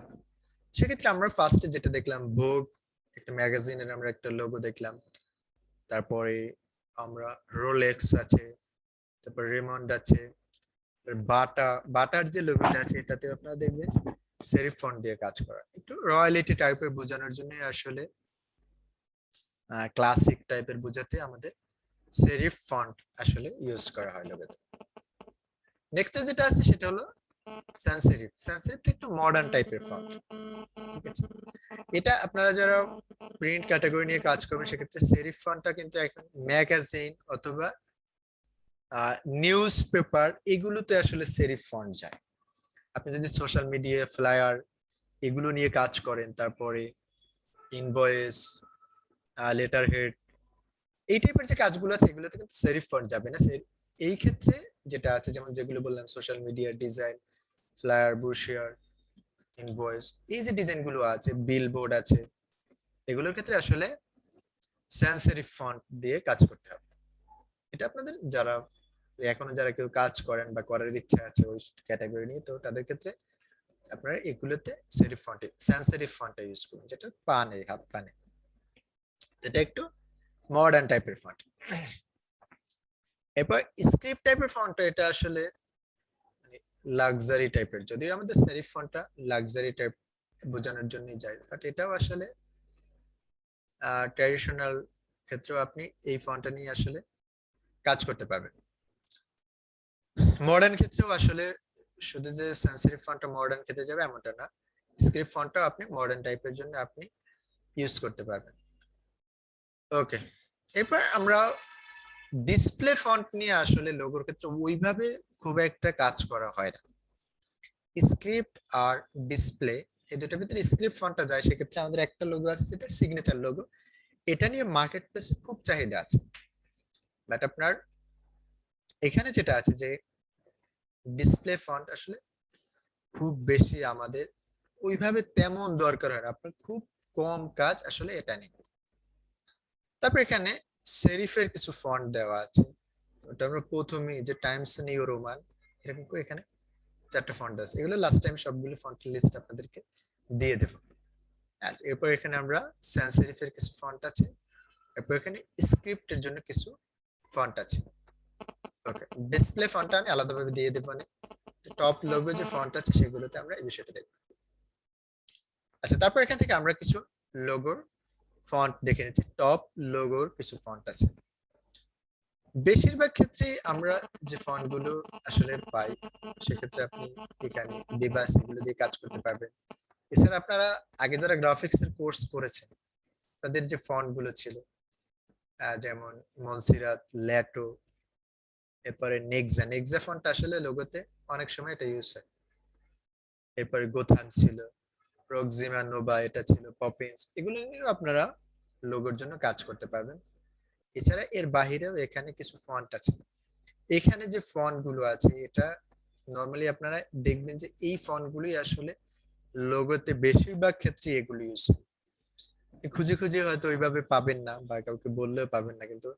সেক্ষেত্রে আমরা ফার্স্টে যেটা দেখলাম, ভোগ একটা ম্যাগাজিনের আমরা একটা লোগো দেখলাম, তারপরে আমরা রোলেক্স আছে, তারপর রেমন্ড আছে, বাটার যে লোগোটা আছে এটাতে আপনারা দেখবেন সেরিফ ফন্ট দিয়ে কাজ করা, একটু রয়্যালিটি টাইপের বোঝানোর জন্য আসলে, ক্লাসিক টাইপের বোঝাতে আমাদের সেরিফ ফন্ট আসলে ইউজ করা হয় লোগোতে। নেক্সট যেটা আছে সেটা হলো সান সেরিফ। সান সেরিফটা একটু মডার্ন টাইপের ফন্ট। ঠিক আছে, এটা আপনারা যারা প্রিন্ট ক্যাটাগরি নিয়ে কাজ করবেন সেক্ষেত্রে সেরিফ ফন্টটা কিন্তু এখন ম্যাগাজিন অথবা নিউজ পেপার এগুলোতে আসলে সেরিফ ফন্ট যায়। আপনি যদি সোশ্যাল মিডিয়া ফ্লায়ার এগুলো নিয়ে কাজ করেন, তারপরে ইনভয়েস, লেটার হেড, এই টাইপের যে কাজগুলো আছে এগুলোতে কিন্তু সেরিফ ফন্ট যাবে না। এই ক্ষেত্রে যেটা আছে, যেমন যেগুলো বললাম social media design, flyer, brochure, invoice, এই যে ডিজাইন গুলো আছে, বিলবোর্ড আছে, এগুলোর ক্ষেত্রে আসলে sans serif ফন্ট দিয়ে কাজ করতে হবে। এটা আপনাদের যারা এখনো যারা কেউ কাজ করেন বা করার ইচ্ছা আছে ওই ক্যাটাগরি নিয়ে, তো তাদের ক্ষেত্রে আপনারা এগুলোতে সেরিফ ফন্টে sans serif ফন্টটা ইউজ করুন, যেটা পানে হাত পানে, এটা একটু মডার্ন টাইপের ফন্ট। এরপর স্ক্রিপ্ট টাইপের ফন্টটা, এটা আসলে লাক্সারি টাইপের, যদিও আমাদের সেরিফ ফন্টটা লাক্সারি টাইপ বোঝানোর জন্যই যায়, বাট এটাও আসলে ট্র্যাডিশনাল ক্ষেত্রেও আপনি এই ফন্টটা নিয়ে আসলে কাজ করতে পারবেন। মডার্ন ক্ষেত্রেও আসলে শুধু যে sans serif ফন্টটা মডার্ন ক্ষেত্রে যাবে এমনটা না, স্ক্রিপ্ট ফন্টটাও আপনি মডার্ন টাইপের জন্য আপনি ইউজ করতে পারবেন। ওকে, এরপর আমরা ডিসপ্লে ফন্ট নিয়ে আসলে লোগোর ক্ষেত্রে ওইভাবে খুব একটা কাজ করা হয় না। স্ক্রিপ্ট আর ডিসপ্লে এই দুটোর ভিতরে স্ক্রিপ্ট ফন্টটা যায়, সেক্ষেত্রে আমাদের একটা লোগো আছে যেটা সিগনেচার লোগো, এটা নিয়ে মার্কেট প্লেসে খুব চাহিদা আছে। বাট আপনার এখানে যেটা আছে যে ডিসপ্লে ফন্ট আসলে খুব বেশি আমাদের ওইভাবে তেমন দরকার হয় না, আপনার খুব কম কাজ আসলে এটা নিয়ে। তারপর এখানে সেরিফের কিছু ফন্ট দেওয়া আছে, ওটা আমরা প্রথমেই যে টাইমস নিউ রোমান এরকম করে এখানে 4টা ফন্ট আছে, এগুলো লাস্ট টাইম সবগুলো ফন্টের লিস্ট আপনাদেরকে দিয়ে দেব। আচ্ছা, এরপর এখানে আমরা সান সেরিফের কিছু ফন্ট আছে, এরপর এখানে স্ক্রিপ্টের জন্য কিছু ফন্ট আছে। ওকে, ডিসপ্লে ফন্টটা আমি আলাদাভাবে দিয়ে দেব, মানে টপ লোগো যে ফন্ট আছে সেগুলোতে আমরা এই বিষয়টা দেখব। আচ্ছা, তারপর এখান থেকে আমরা কিছু লোগোর ফন্ট দেখে নিচ্ছি। টপ লোগোর কিছু ফন্ট আছে। বেশিরভাগ ক্ষেত্রে আমরা যে ফন্ট গুলো আসলে পাই, সেক্ষেত্রে আপনি এখানে ডিভাইস এগুলো দিয়ে কাজ করতে পারবেন। এছাড়া আপনারা আগে যারা গ্রাফিক্স এর কোর্স করেছেন তাদের যে ফন্ট গুলো ছিল, যেমন মনসিরাত, ল্যাটো, এরপরে নেক্সা, নেক্সা ফন্ট আসলে লোগোতে অনেক সময় এটা ইউজ হয়। এরপরে গোথান ছিল, প্রক্সিমা নোভা এটা ছিল, পপিন্স, এগুলো নিয়েও আপনারা লোগোর জন্য কাজ করতে পারবেন। এছাড়া এর বাহিরেও এখানে কিছু ফন্ট আছে। এখানে যে ফন্ট গুলো আছে এটা নরমালি আপনারা দেখবেন যে এই ফন্ট গুলোই আসলে লোগোতে বেশিরভাগ ক্ষেত্রে এগুলো ইউজ, খুঁজে খুঁজে হয়তো ওইভাবে পাবেন না বা কাউকে বললেও পাবেন না, কিন্তু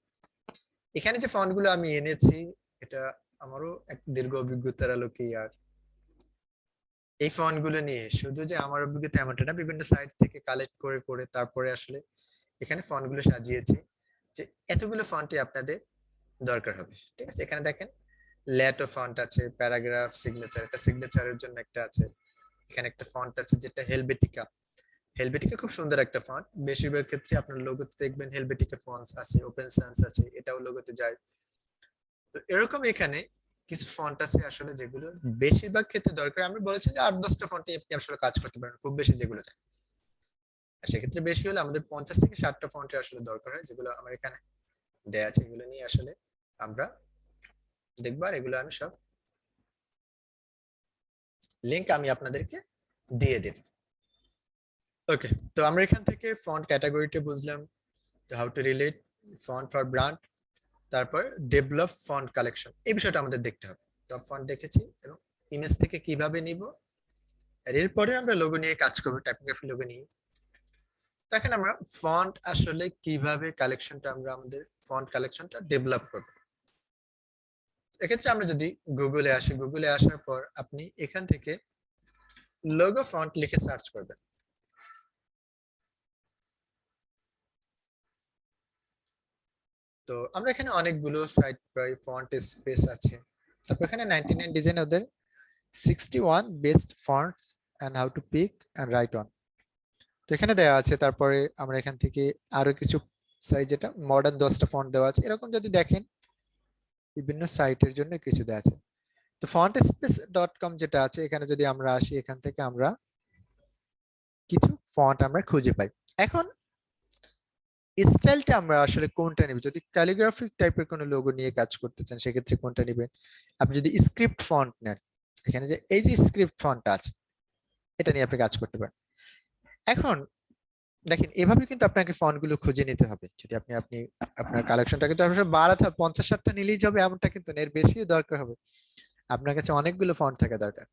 এখানে যে ফন্ট গুলো আমি এনেছি এটা আমারও এক দীর্ঘ অভিজ্ঞতার আলোকেই। আর এই ফন্ট গুলো নিয়ে শুধু যে আমার অভিজ্ঞতা এমনটা না, বিভিন্ন সাইট থেকে কালেক্ট করে করে তারপরে আসলে এখানে ফন্ট গুলো সাজিয়েছি যে এতগুলো ফন্টই আপনাদের দরকার হবে। ঠিক আছে, এখানে দেখেন ল্যাটো ফন্ট আছে, প্যারাগ্রাফ, সিগনেচার, এটা সিগনেচারের জন্য একটা আছে। এখানে একটা ফন্ট আছে যেটা হেলভেটিকা, হেলভেটিকা খুব সুন্দর একটা ফন্ট। বেশিরভাগ ক্ষেত্রে আপনার লোগোতে দেখবেন হেলভেটিকা ফন্টস আছে, ওপেন সান্স আছে, এটাও লোগোতে যায়। তো এরকম এখানে কিছু ফন্ট আছে আসলে যেগুলো বেশিরভাগ ক্ষেত্রে দরকার। আমি বলেছি যে 8-10টা ফন্টে আপনি আসলে কাজ করতে পারেন, খুব বেশি যেগুলো যায়। আর সেক্ষেত্রে বেশি হলে আমাদের 50 থেকে 60টা ফন্টের আসলে দরকার হয়, যেগুলো আমার এখানে দেয়া আছে। এগুলো নিয়ে আসলে আমরা দেখবো, আর এগুলো আমি সব লিংক আমি আপনাদেরকে দিয়ে দেব। ওকে, তো আমরা এখান থেকে ফন্ট ক্যাটাগরিটা বুঝলাম, how to relate font for brand, তারপর ডেভেলপ ফন্ট কালেকশন, এই বিষয়টা আমাদের দেখতে হবে। টপ ফন্ট দেখেছি এবং ইমেজ থেকে কিভাবে নিব, আর এরপরে আমরা লোগো নিয়ে কাজ করবো, টাইপোগ্রাফি লোগো নিয়ে। দেখেন আমরা ফন্ট আসলে কিভাবে কালেকশনটা, আমরা আমাদের ফন্ট কালেকশনটা ডেভেলপ করব। এক্ষেত্রে আমরা যদি গুগলে আসি, গুগলে আসার পর আপনি এখান থেকে লোগো ফন্ট লিখে সার্চ করবেন। তো আমরা এখানে অনেকগুলো সাইট পাই, ফন্ট স্পেস আছে, তারপর এখানে 99 ডিজাইন, ওদের 61 best fonts and how to pick and right on, তো এখানে দেওয়া আছে। তারপরে আমরা এখান থেকে আরো কিছু সাইজ, যেটা মডার্ন 10টা ফন্ট দেওয়া আছে, এরকম যদি দেখেন বিভিন্ন সাইটের জন্য কিছু দেওয়া আছে। তো fontspace.com যেটা আছে, এখানে যদি আমরা আসি, এখান থেকে আমরা কিছু ফন্ট আমরা খুঁজে পাই। এখন স্টাইলটা আমরা আসলে কোনটা নেব, যদি ক্যালিগ্রাফিক টাইপের কোনো লোগো নিয়ে কাজ করতে চান সেক্ষেত্রে কোনটা নেবেন। আপনি যদি স্ক্রিপ্ট ফন্ট নেন, এখানে যে এই যে স্ক্রিপ্ট ফন্টটা আছে এটা নিয়ে আপনি কাজ করতে পারেন। এখন দেখেন এভাবে কিন্তু আপনাকে ফন্ট গুলো খুঁজে নিতে হবে। যদি আপনি আপনি আপনার কালেকশনটা কিন্তু আপনার বাড়াতে হবে, 50-60টা নিলেই যাবে এমনটা কিন্তু না, এর বেশি দরকার হবে। আপনার কাছে অনেকগুলো ফন্ট থাকা দরকার।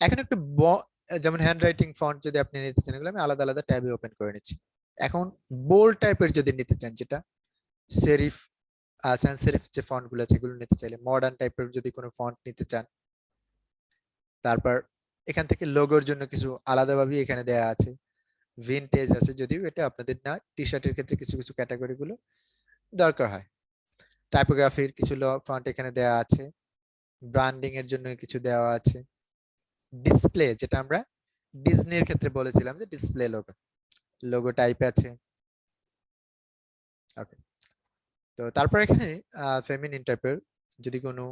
এখন একটু যেমন হ্যান্ড রাইটিং ফন্ট যদি আপনি নিতে চান, এগুলো আমি আলাদা আলাদা ট্যাবে ওপেন করে নিচ্ছি। এখন বোল্ড টাইপের যদি নিতে চান, যেটা সেরিফ সান সেরিফ যে ফন্ট গুলো আছে এগুলো নিতে চাইলে, মডার্ন টাইপের যদি কোনো ফন্ট নিতে চান, তারপর এখান থেকে লোগোর জন্য কিছু আলাদাভাবে এখানে দেয়া আছে। ভিনটেজ আছে, যদিও এটা আপনাদের না, টি শার্টের ক্ষেত্রে কিছু কিছু ক্যাটাগরি গুলো দরকার হয়। টাইপোগ্রাফির কিছু ফন্ট এখানে দেওয়া আছে, ব্র্যান্ডিং এর জন্য কিছু দেওয়া আছে। ডিসপ্লে, যেটা আমরা ডিজনির ক্ষেত্রে বলেছিলাম যে ডিসপ্লে লোগো, লোগো টাইপ আছে। ওকে, তো তারপর এখানে ফেমিনিন টাইপের যদি কোনো,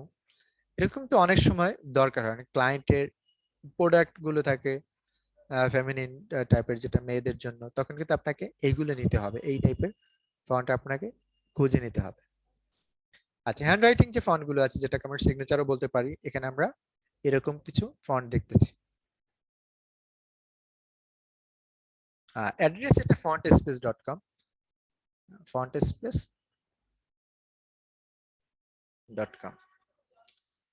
এরকম তো অনেক সময় দরকার হয়, ক্লায়েন্টের প্রোডাক্ট গুলো থাকে ফেমিনিন টাইপের, যেটা মেয়েদের জন্য, তখন কিন্তু আপনাকে এইগুলো নিতে হবে, এই টাইপের ফন্ট আপনাকে খুঁজে নিতে হবে। আচ্ছা, হ্যান্ড রাইটিং যে ফন্ট গুলো আছে, যেটাকে আমরা সিগনেচারও বলতে পারি, এখানে আমরা এরকম কিছু ফন্ট দেখতেছি। অ্যাড্রেস এটা fontspace.com, fontspace.com,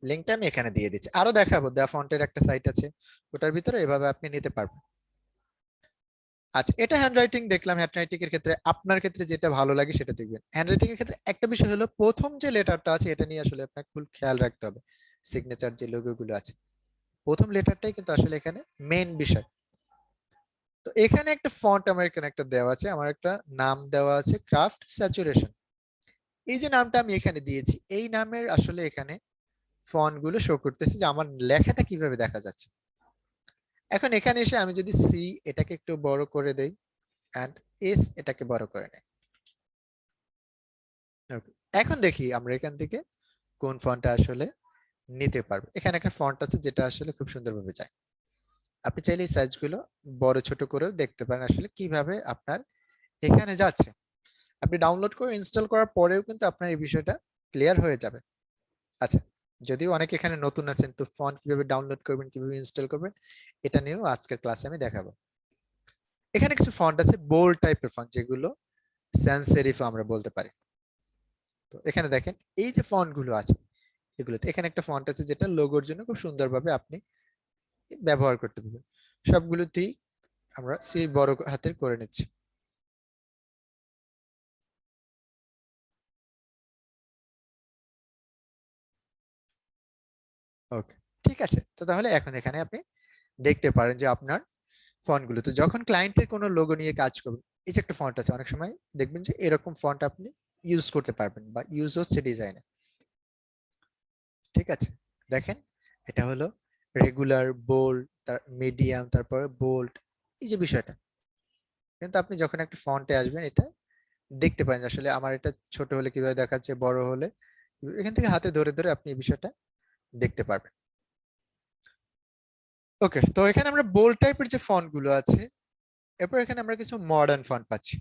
লিংকটা আমি এখানে দিয়ে দিচ্ছি। আরো দেখাবো, দা ফন্টের একটা সাইট আছে, ওটার ভিতরে এভাবে আপনি নিতে পারবেন। আচ্ছা, এটা হ্যান্ডরাইটিং দেখলাম। হ্যান্ডরাইটিং এর ক্ষেত্রে আপনার ক্ষেত্রে যেটা ভালো লাগে সেটা দেখবেন। হ্যান্ডরাইটিং এর ক্ষেত্রে একটা বিষয় হলো প্রথম যে লেটারটা আছে এটা নিয়ে আসলে আপনাকে ফুল খেয়াল রাখতে হবে। সিগনেচার যে লোগো গুলো আছে প্রথম লেটারটাই কিন্তু আসলে এখানে মেইন বিষয়। তো এখানে একটা ফন্ট আমার এখানে একটা দেওয়া আছে, আমার একটা নাম দেওয়া আছে ক্রাফট স্যাচুরেশন। এই যে নামটা আমি এখানে দিয়েছি এই নামের আসলে এখানে ফন্ট গুলো শো করতেছে যে আমার লেখাটা কিভাবে দেখা যাচ্ছে। এখন এখানে এসে আমি যদি সি এটাকে একটু বড় করে দেই এন্ড এস এটাকে বড় করে নেই। Okay, এখন দেখি আমরা এখান থেকে কোন ফন্টটা আসলে নিতে পারবো। এখানে একটা ফন্ট আছে যেটা আসলে খুব সুন্দরভাবে যায়। আপনি চাইলে এই সাইজ গুলো বড় ছোট করেও দেখতে পারেন আসলে কিভাবে আপনার এখানে যাচ্ছে। আপনি ডাউনলোড করে ইনস্টল করার পরেও কিন্তু আপনার এই বিষয়টা ক্লিয়ার হয়ে যাবে। আচ্ছা, যদিও অনেকে এখানে নতুন আছেন তো ফন্ট কিভাবে ডাউনলোড করবেন কিভাবে ইনস্টল করবেন এটা নিয়েও আজকের ক্লাসে আমি দেখাবো। এখানে কিছু ফন্ট আছে বোল্ড টাইপের ফন্ট যেগুলো sans serif আমরা বলতে পারি। তো এখানে দেখেন এই যে ফন্ট গুলো আছে এগুলোতে এখানে একটা ফন্ট আছে যেটা লোগোর জন্য খুব সুন্দরভাবে আপনি ব্যবহার করতে পারবেন। সবগুলোতেই আমরা সি বড় হাতের করে নিচ্ছি। ওকে, ঠিক আছে। তো তাহলে এখন এখানে আপনি দেখতে পারেন যে আপনার ফন্ট গুলো তো যখন ক্লায়েন্টের কোনো লোগো নিয়ে কাজ করবেন এই যে একটা ফন্ট আছে অনেক সময় দেখবেন যে এরকম ফন্ট আপনি ইউজ করতে পারবেন বা ইউজ হচ্ছে ডিজাইনে। ঠিক আছে, দেখেন এটা হলো রেগুলার, বোল্ড, তার মিডিয়াম, তারপরে বোল্ড। এই যে বিষয়টা কিন্তু আপনি যখন একটা ফন্টে আসবেন এটা দেখতে পারেন যে আসলে আমার এটা ছোট হলে কিভাবে দেখাচ্ছে, বড় হলে এখান থেকে হাতে ধরে ধরে আপনি এই বিষয়টা দেখতে পারবেন। ওকে, তো এখানে আমরা বোল্ড টাইপের যে ফন্ট গুলো আছে এরপর এখানে আমরা কিছু মডার্ন ফন্ট পাচ্ছি।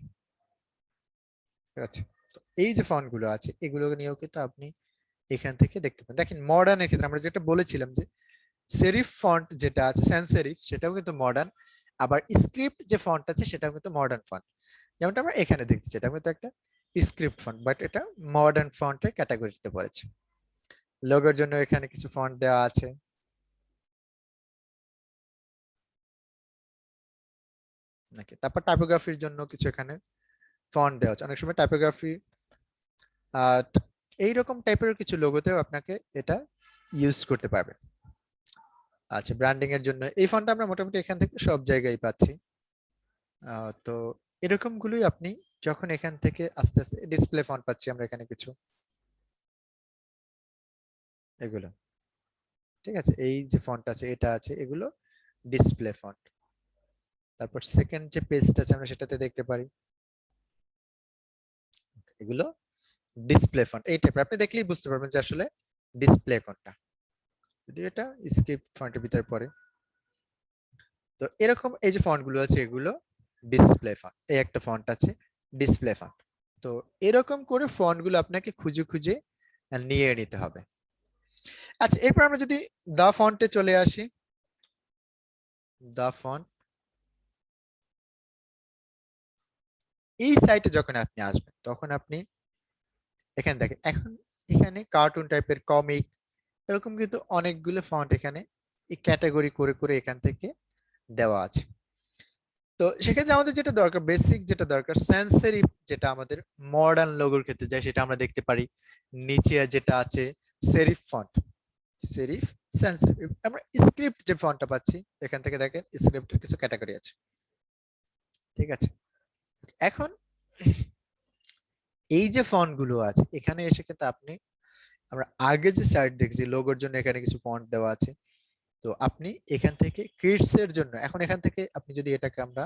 ঠিক আছে, তো এই যে ফন্ট গুলো আছে এগুলো নিয়েও কিন্তু আপনি এখান থেকে দেখতে পান। দেখেন মডার্নের ক্ষেত্রে আমরা যেটা বলেছিলাম যে সেরিফ ফন্ট যেটা আছে sans serif সেটাও কিন্তু মডার্ন, আবার স্ক্রিপ্ট যে ফন্ট আছে সেটাও কিন্তু মডার্ন ফন্ট। যেমনটা আমরা এখানে দেখছি এটা কিন্তু একটা স্ক্রিপ্ট ফন্ট বাট এটা মডার্ন ফন্টের ক্যাটাগরিতে পড়েছে। লোগোর জন্য এখানে কিছু ফন্ট দেওয়া আছে। নাকি তারপর টাইপোগ্রাফির জন্য কিছু এখানে ফন্ট দেওয়া আছে। অনেক সময় টাইপোগ্রাফি এইরকম টাইপের কিছু লোগোতেও আপনাকে এটা ইউজ করতে পারবেন। আচ্ছা, ব্র্যান্ডিং এর জন্য এই ফন্টটা আমরা মোটামুটি এখান থেকে সব জায়গায় পাচ্ছি। তো এরকম গুলোই আপনি যখন এখান থেকে আস্তে আস্তে ডিসপ্লে ফন্ট পাচ্ছি আমরা এখানে কিছু এগুলো। ঠিক আছে, এই যে ফন্ট আছে এটা আছে এগুলো ডিসপ্লে ফন্ট। তারপর সেকেন্ড যে পেজটা আছে আমরা সেটাতে দেখতে পারি এগুলো ডিসপ্লে ফন্ট। এই টাইপের আপনি দেখলেই বুঝতে পারবেন যে আসলে ডিসপ্লে কোনটা, যদি এটা স্ক্রিপ্ট ফন্টের ভিতরে পড়ে। তো এরকম এই যে ফন্ট গুলো আছে এগুলো ডিসপ্লে ফন্ট। এই একটা ফন্ট আছে ডিসপ্লে ফন্ট। তো এরকম করে ফন্ট গুলো আপনাকে খুঁজে খুঁজে নিয়ে নিতে হবে। আচ্ছা, এরপর আমরা যদি দা ফন্টে চলে আসি, দা ফন্ট এই সাইটে যখন আপনি আসবেন তখন আপনি এখানে দেখেন এখন এখানে কার্টুন টাইপের কমিক এরকম কিন্তু অনেকগুলো ফন্ট এখানে এই ক্যাটাগরি করে করে এখান থেকে দেওয়া আছে। তো সেক্ষেত্রে আমাদের যেটা দরকার বেসিক যেটা দরকার sans serif যেটা আমাদের মডার্ন লোগোর ক্ষেত্রে যায় সেটা আমরা দেখতে পারি। নিচে যেটা আছে serif font, serif sans serif। আমরা স্ক্রিপ্ট যে ফন্টটা পাচ্ছি এখান থেকে দেখেন স্ক্রিপ্টের কিছু ক্যাটাগরি আছে। ঠিক আছে, এখন এই যে ফন্ট গুলো আছে এখানে এসে কিন্তু আপনি আমরা আগে যে সাইট দেখছি লোগোর জন্য এখানে কিছু ফন্ট দেওয়া আছে। তো আপনি এখান থেকে কিডস এর জন্য এখন এখান থেকে আপনি যদি এটাকে আমরা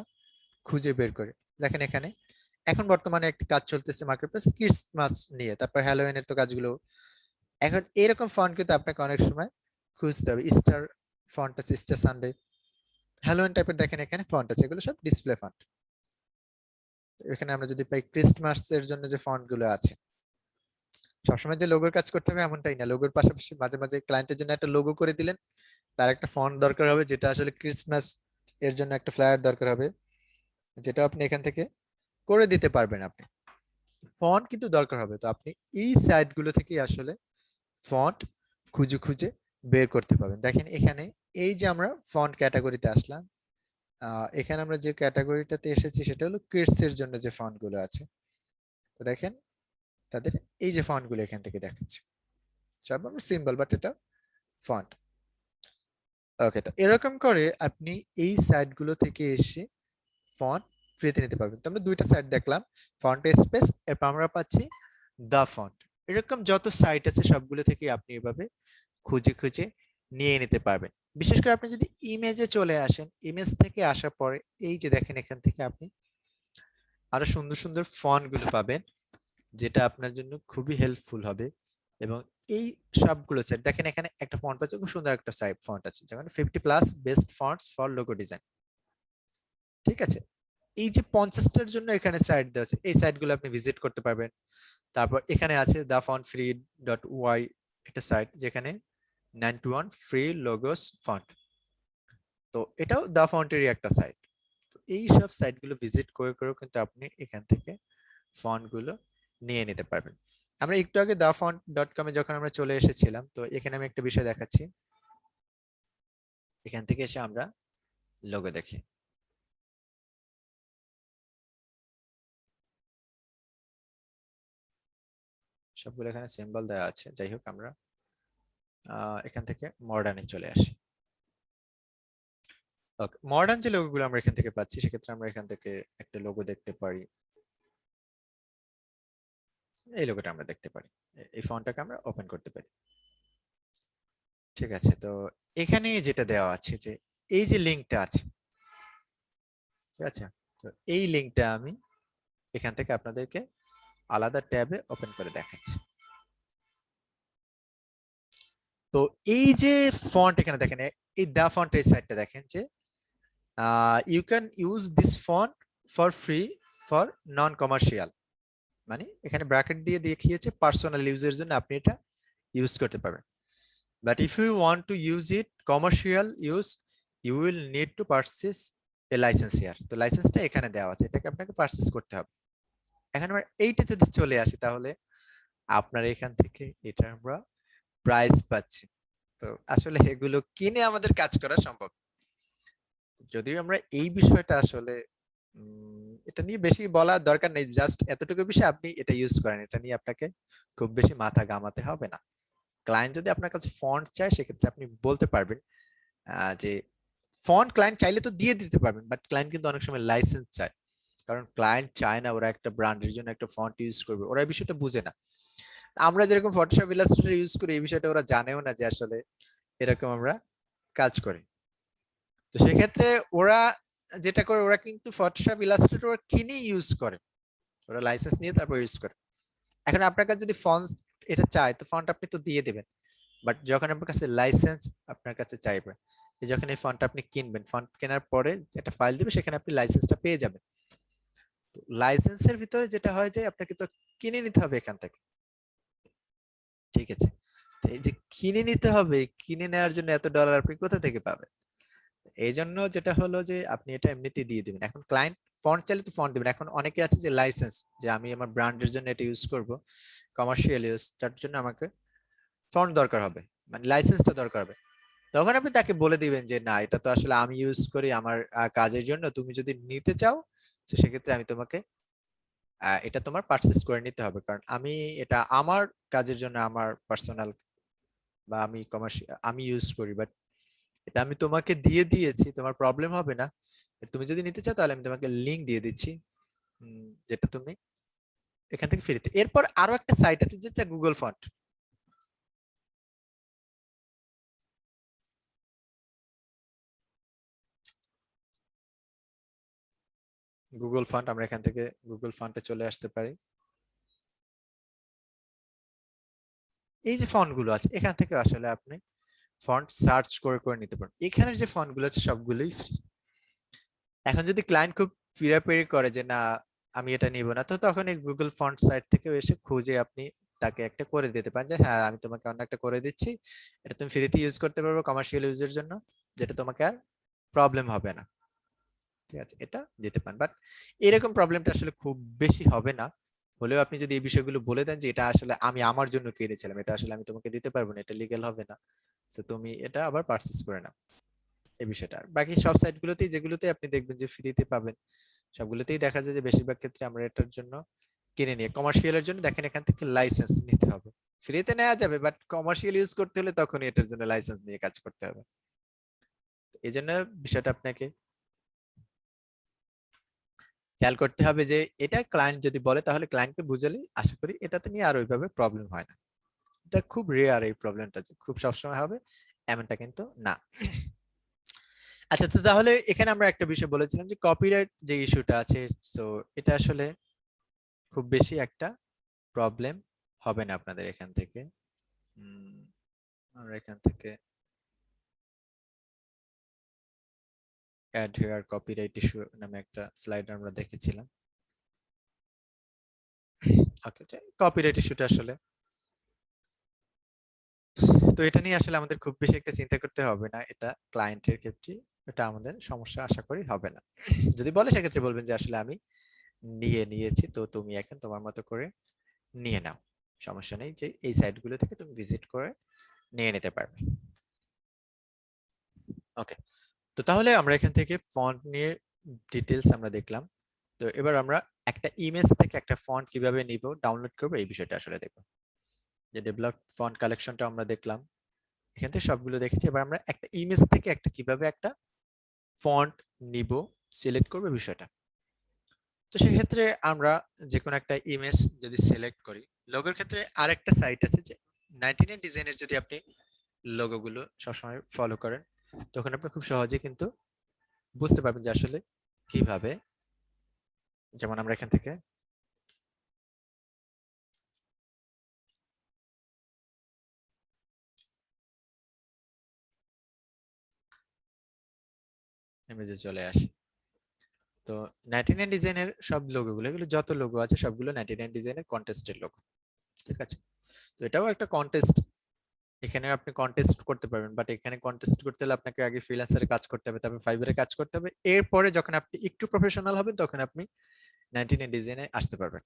খুঁজে বের করি দেখেন এখানে এখন বর্তমানে একটি কাজ চলতেছে মার্কেট প্লেসে ক্রিসমাস নিয়ে, তারপর হ্যালোউইনের তো কাজগুলো। এখন এরকম ফন্ট কিন্তু আপনাকে অনেক সময় খুঁজতে হবে। স্টার ফন্ট আছে, স্টার সানডে, হ্যালোউইন টাইপের দেখেন এখানে ফন্ট আছে এগুলো সব ডিসপ্লে ফন্ট। এখানে আমরা যদি পাই ক্রিসমাস এর জন্য যে ফন্ট গুলো আছে সবসময় যে লোগোর কাজ করতে হবে এমনটাই না, লোগোর পাশাপাশি মাঝে মাঝে ক্লায়েন্টের জন্য একটা লোগো করে দিলেন, তার একটা ফন্ট দরকার হবে যেটা আসলে ক্রিসমাস এর জন্য একটা ফ্লায়ার দরকার হবে যেটা আপনি এখান থেকে করে দিতে পারবেন। আপনি ফন্ট কিন্তু দরকার হবে, তো আপনি এই সাইট গুলো থেকে আসলে ফন্ট খুঁজে খুঁজে বের করতে পারবেন। দেখেন এখানে এই যে আমরা ফন্ট ক্যাটাগরিতে আসলাম এখানে আমরা যে ক্যাটাগরিটাতে এসেছি সেটা হলো কিডস এর জন্য যে ফন্ট গুলো আছে। তো দেখেন তাদের এই যে ফন্ট গুলো এখান থেকে দেখাচ্ছে, সব আমরা সিম্বল বাট এটা ফন্ট। ওকে, তো এরকম করে আপনি এই সাইট গুলো থেকে এসে ফন্ট ফ্রিতে নিতে পারবেন। তো আমরা দুইটা সাইট দেখলাম, ফন্ট স্পেস, এরপর আমরা পাচ্ছি দা ফন্ট। এরকম যত সাইট আছে সবগুলো থেকে আপনি এভাবে খুঁজে খুঁজে নিয়ে নিতে পারবেন। বিশেষ করে আপনি যদি ইমেজে চলে আসেন, ইমেজ থেকে আসার পরে এই যে দেখেন এখান থেকে আপনি আরো সুন্দর সুন্দর ফন্ট গুলো পাবেন, যেটা আপনার জন্য খুবই হেল্পফুল হবে। এবং এই সবগুলো সেট দেখেন, এখানে একটা ফন্ট আছে, খুব সুন্দর একটা সাইট ফন্ট আছে, যেমন 50+ best fonts for logo design. ঠিক আছে, এই যে 50টার জন্য এখানে সাইট দেওয়া আছে, এই সাইটগুলো আপনি ভিজিট করতে পারবেন। তারপর এখানে আছে দা ফন্ট ফ্রি .ওয়াই, একটা সাইট যেখানে 9 to 1 ফ্রি লোগোস ফন্ট। তো এটাও দা ফন্টেরই একটা সাইট। তো এই সব সাইটগুলো ভিজিট করে করেও কিন্তু আপনি এখান থেকে ফন্ট গুলো নিয়ে নিতে পারবেন। আমরা একটু আগে দা ফন্ট .com এ যখন আমরা চলে এসেছিলাম, তো এখানে আমি একটা বিষয় দেখাচ্ছি। এখান থেকে এসে আমরা লোগো দেখি, সবগুলো এখানে সিম্বল দেওয়া আছে। যাই হোক, আমরা এখান থেকে মডার্নে চলে আসি। ওকে, মডার্ন যে লোগোগুলো আমরা এখান থেকে পাচ্ছি, সেক্ষেত্রে আমরা এখান থেকে একটা লোগো দেখতে পারি। এই লোগোটা আমরা দেখতে পারি, এই ফন্টটাকে আমরা ওপেন করতে পারি। ঠিক আছে, তো এখানে যেটা দেওয়া আছে যে এই যে লিঙ্কটা আছে, ঠিক আছে, তো এই লিঙ্কটা আমি এখান থেকে আপনাদেরকে আলাদা ট্যাবে ওপেন করে দেখাচ্ছি। তো এই যে ফন্ট এখানে দেখেন, এই দা ফন্ট এই সাইডটা দেখেন যে you can use this font for free for non commercial, মানে এখানে ব্র্যাকেট দিয়ে দেখিয়েছে পার্সোনাল ইউজের জন্য আপনি এটা ইউজ করতে পারবেন। But if you want to use it commercial use, you will need to purchase a licence here. তো লাইসেন্সটা এখানে দেওয়া আছে, এটাকে আপনাকে পারচেজ করতে হবে। এখন আমরা এইটা যদি চলে আসি, তাহলে আপনার এখান থেকে এটা আমরা প্রাইস পাচ্ছি। তো আসলে এগুলো কিনে আমাদের কাজ করা সম্ভব, যদিও আমরা এই বিষয়টা আসলে এটা নিয়ে বেশি বলার দরকার নেই, জাস্ট এতটুকু বিষয় আপনি এটা ইউজ করেন, এটা নিয়ে আপনাকে খুব বেশি মাথা ঘামাতে হবে না। ক্লায়েন্ট যদি আপনার কাছে ফন্ট চায়, সেক্ষেত্রে আপনি বলতে পারবেন যে ফন্ট ক্লায়েন্ট চাইলে তো দিয়ে দিতে পারবেন, বাট ক্লায়েন্ট কিন্তু অনেক সময় লাইসেন্স চায়। কারণ ক্লায়েন্ট চায় না ওরা একটা ব্র্যান্ডের জন্য একটা ফন্ট ইউজ করবে, ওরা এই বিষয়টা বুঝে না। আমরা যেরকম ফটোশপ ইলাস্ট্রেটর ইউজ করি, এই বিষয়টা ওরা জানেও না যে আসলে এরকম আমরা কাজ করি। তো সেক্ষেত্রে ওরা যেটা করে, ওরা কিন্তু ফটোশপ ইলাস্ট্রেটর কিনে ইউজ করে, ওরা লাইসেন্স নিয়ে তারপর ইউজ করে। এখন আপনার কাছে যদি ফন্ট এটা চায়, তো ফন্ট আপনি তো দিয়ে দেবেন, বাট যখন আপনার কাছে লাইসেন্স আপনার কাছে চাইবে, যখন এই ফন্ট আপনি কিনবেন, ফন্ট কেনার পরে একটা ফাইল দিবে, সেখানে আপনি লাইসেন্সটা পেয়ে যাবেন। লাইসেন্সের ভিতরে যেটা হয় যে আপনাকে তো কিনে নিতে হবে এখান থেকে। ঠিক আছে, তো এই যে কিনে নিতে হবে, কিনে নেওয়ার জন্য এত ডলার আপনি কোথা থেকে পাবেন? এই জন্য যেটা হলো যে আপনি এটা এমনিতেই দিয়ে দিবেন। এখন ক্লায়েন্ট ফন্ট চাইলে তো ফন্ট দিবেন। এখন অনেকে আছে যে লাইসেন্স, যে আমি আমার ব্র্যান্ডের জন্য এটা ইউজ করব, কমার্শিয়াল ইউজ, তার জন্য আমাকে ফন্ট দরকার হবে, মানে লাইসেন্সটা দরকার হবে। তখন আপনি তাকে বলে দিবেন যে না, এটা তো আসলে আমি ইউজ করি আমার কাজের জন্য, তুমি যদি নিতে চাও তো সেক্ষেত্রে আমি তোমাকে এটা তোমার পারচেজ করে নিতে হবে, কারণ আমি এটা আমার কাজের জন্য, আমার পার্সোনাল বা আমি কমার্শিয়াল আমি ইউজ করি, বাট এটা আমি তোমাকে দিয়ে দিয়েছি, তোমার প্রবলেম হবে না। তুমি যদি নিতে চাও তাহলে আমি তোমাকে লিংক দিয়ে দিচ্ছি, যেটা তুমি এখান থেকে ফ্রিতে। এরপর আরো একটা সাইট আছে যেটা গুগল ফন্ট। গুগল ফন্ট, আমরা এখান থেকে গুগল ফন্টে চলে আসতে পারি। এই যে ফন্ট গুলো আছে, এখান থেকে আসলে আপনি ফন্ট সার্চ করে করে নিতে পারেন। এখানের যে ফন্ট গুলো আছে সবগুলোই ফ্রি। এখন যদি ক্লায়েন্ট খুব পিড়াপিড়ি করে যে না আমি এটা নিব না, তো তখন এই গুগল ফন্ট সাইট থেকে এসে খুঁজে আপনি তাকে একটা করে দিতে পারেন যে হ্যাঁ আমি তোমাকে অন্য একটা করে দিচ্ছি, এটা তুমি ফ্রিতে ইউজ করতে পারবে কমার্শিয়াল ইউজের জন্য, যেটা তোমাকে আর প্রবলেম হবে না। ঠিক আছে, এটা দিতে পারেন, বাট এরকম প্রবলেমটা আসলে খুব বেশি হবে না। হলেও আপনি যদি এই বিষয়গুলো বলে দেন যে এটা আসলে আমি আমার জন্য কিনেছিলাম, এটা আসলে আমি তোমাকে দিতে পারবো না, এটা লিগ্যাল হবে না, তো তুমি এটা আবার পারচেজ করে নাও। এই বিষয়টা। আর বাকি সব সাইটগুলোতেই যেগুলোতে আপনি দেখবেন যে ফ্রিতে পাবেন, সবগুলোতেই দেখা যায় যে বেশিরভাগ ক্ষেত্রে আমরা এটার জন্য কিনে নিয়ে কমার্শিয়ালের জন্য দেখেন এখান থেকে লাইসেন্স নিতে হবে। ফ্রিতে নেওয়া যাবে, বাট কমার্শিয়াল ইউজ করতে হলে তখনই এটার জন্য লাইসেন্স নিয়ে কাজ করতে হবে। এই জন্য বিষয়টা আপনাকে খেয়াল করতে হবে যে এটা ক্লায়েন্ট যদি বলে তাহলে ক্লায়েন্টকে বুঝালে আশা করি এটাতে নিয়ে আর ওইভাবে প্রবলেম হয় না। এটা খুব রেয়ার এই প্রবলেমটা, যে খুব সবসময় হবে এমনটা কিন্তু না। আচ্ছা, তো তাহলে এখানে আমরা একটা বিষয় বলেছিলাম যে কপিরাইট যে ইস্যুটা আছে, সো এটা আসলে খুব বেশি একটা প্রবলেম হবে না আপনাদের এখান থেকে। আমরা এখান থেকে অ্যাড হেয়ার কপিরাইট ইস্যু নামে একটা স্লাইড আমরা দেখেছিলাম। ওকে, কপিরাইট ইস্যুটা আসলে, তো এটা নিয়ে আসলে আমাদের খুব বেশি একটা চিন্তা করতে হবে না, এটা ক্লায়েন্টের ক্ষেত্রে এটা আমাদের সমস্যা আশা করি হবে না। যদি বলে সেক্ষেত্রে বলবেন যে আসলে আমি নিয়েছি, তো তুমি এখন তোমার মতো করে নিয়ে নাও, সমস্যা নেই, যে এই সাইটগুলো থেকে তুমি ভিজিট করে নিয়ে নিতে পারবে। ওকে, তো তাহলে আমরা এখান থেকে ফন্ট নিয়ে ডিটেলস আমরা দেখলাম। তো এবার আমরা একটা ইমেজ থেকে একটা ফন্ট কিভাবে নিব, ডাউনলোড করবো, এই বিষয়টা আসলে দেখবো। যে ডেভেলপ ফন্ট কালেকশনটা আমরা দেখলাম, এখান থেকে সবগুলো দেখেছি। এবার আমরা একটা ইমেজ থেকে একটা কিভাবে একটা ফন্ট নিব, সিলেক্ট করবো বিষয়টা। তো সেক্ষেত্রে আমরা যে কোনো একটা ইমেজ যদি সিলেক্ট করি, লোগোর ক্ষেত্রে আরেকটা সাইট আছে যে 99 ডিজাইনের, যদি আপনি লোগোগুলো সবসময় ফলো করেন তখন আপনি খুব সহজে কিন্তু বুঝতে পারবেন যে আসলে কিভাবে, যেমন আমরা এখান থেকে ইমেজে চলে আসি। তো 99 ডিজাইনের সব লোগোগুলো, এগুলো যত লোগো আছে সবগুলো 99 ডিজাইনের কন্টেস্টের লোগো, ঠিক আছে। তো এটাও একটা কন্টেস্ট, এখানে আপনি কন্টেস্ট করতে পারবেন, বাট এখানে কন্টেস্ট করতে হলে আপনাকে আগে ফ্রিল্যান্সারে কাজ করতে হবে, তারপর ফাইবারে কাজ করতে হবে, এরপরে যখন আপনি একটু প্রফেশনাল হবেন তখন আপনি 99 ডিজাইনে আসতে পারবেন।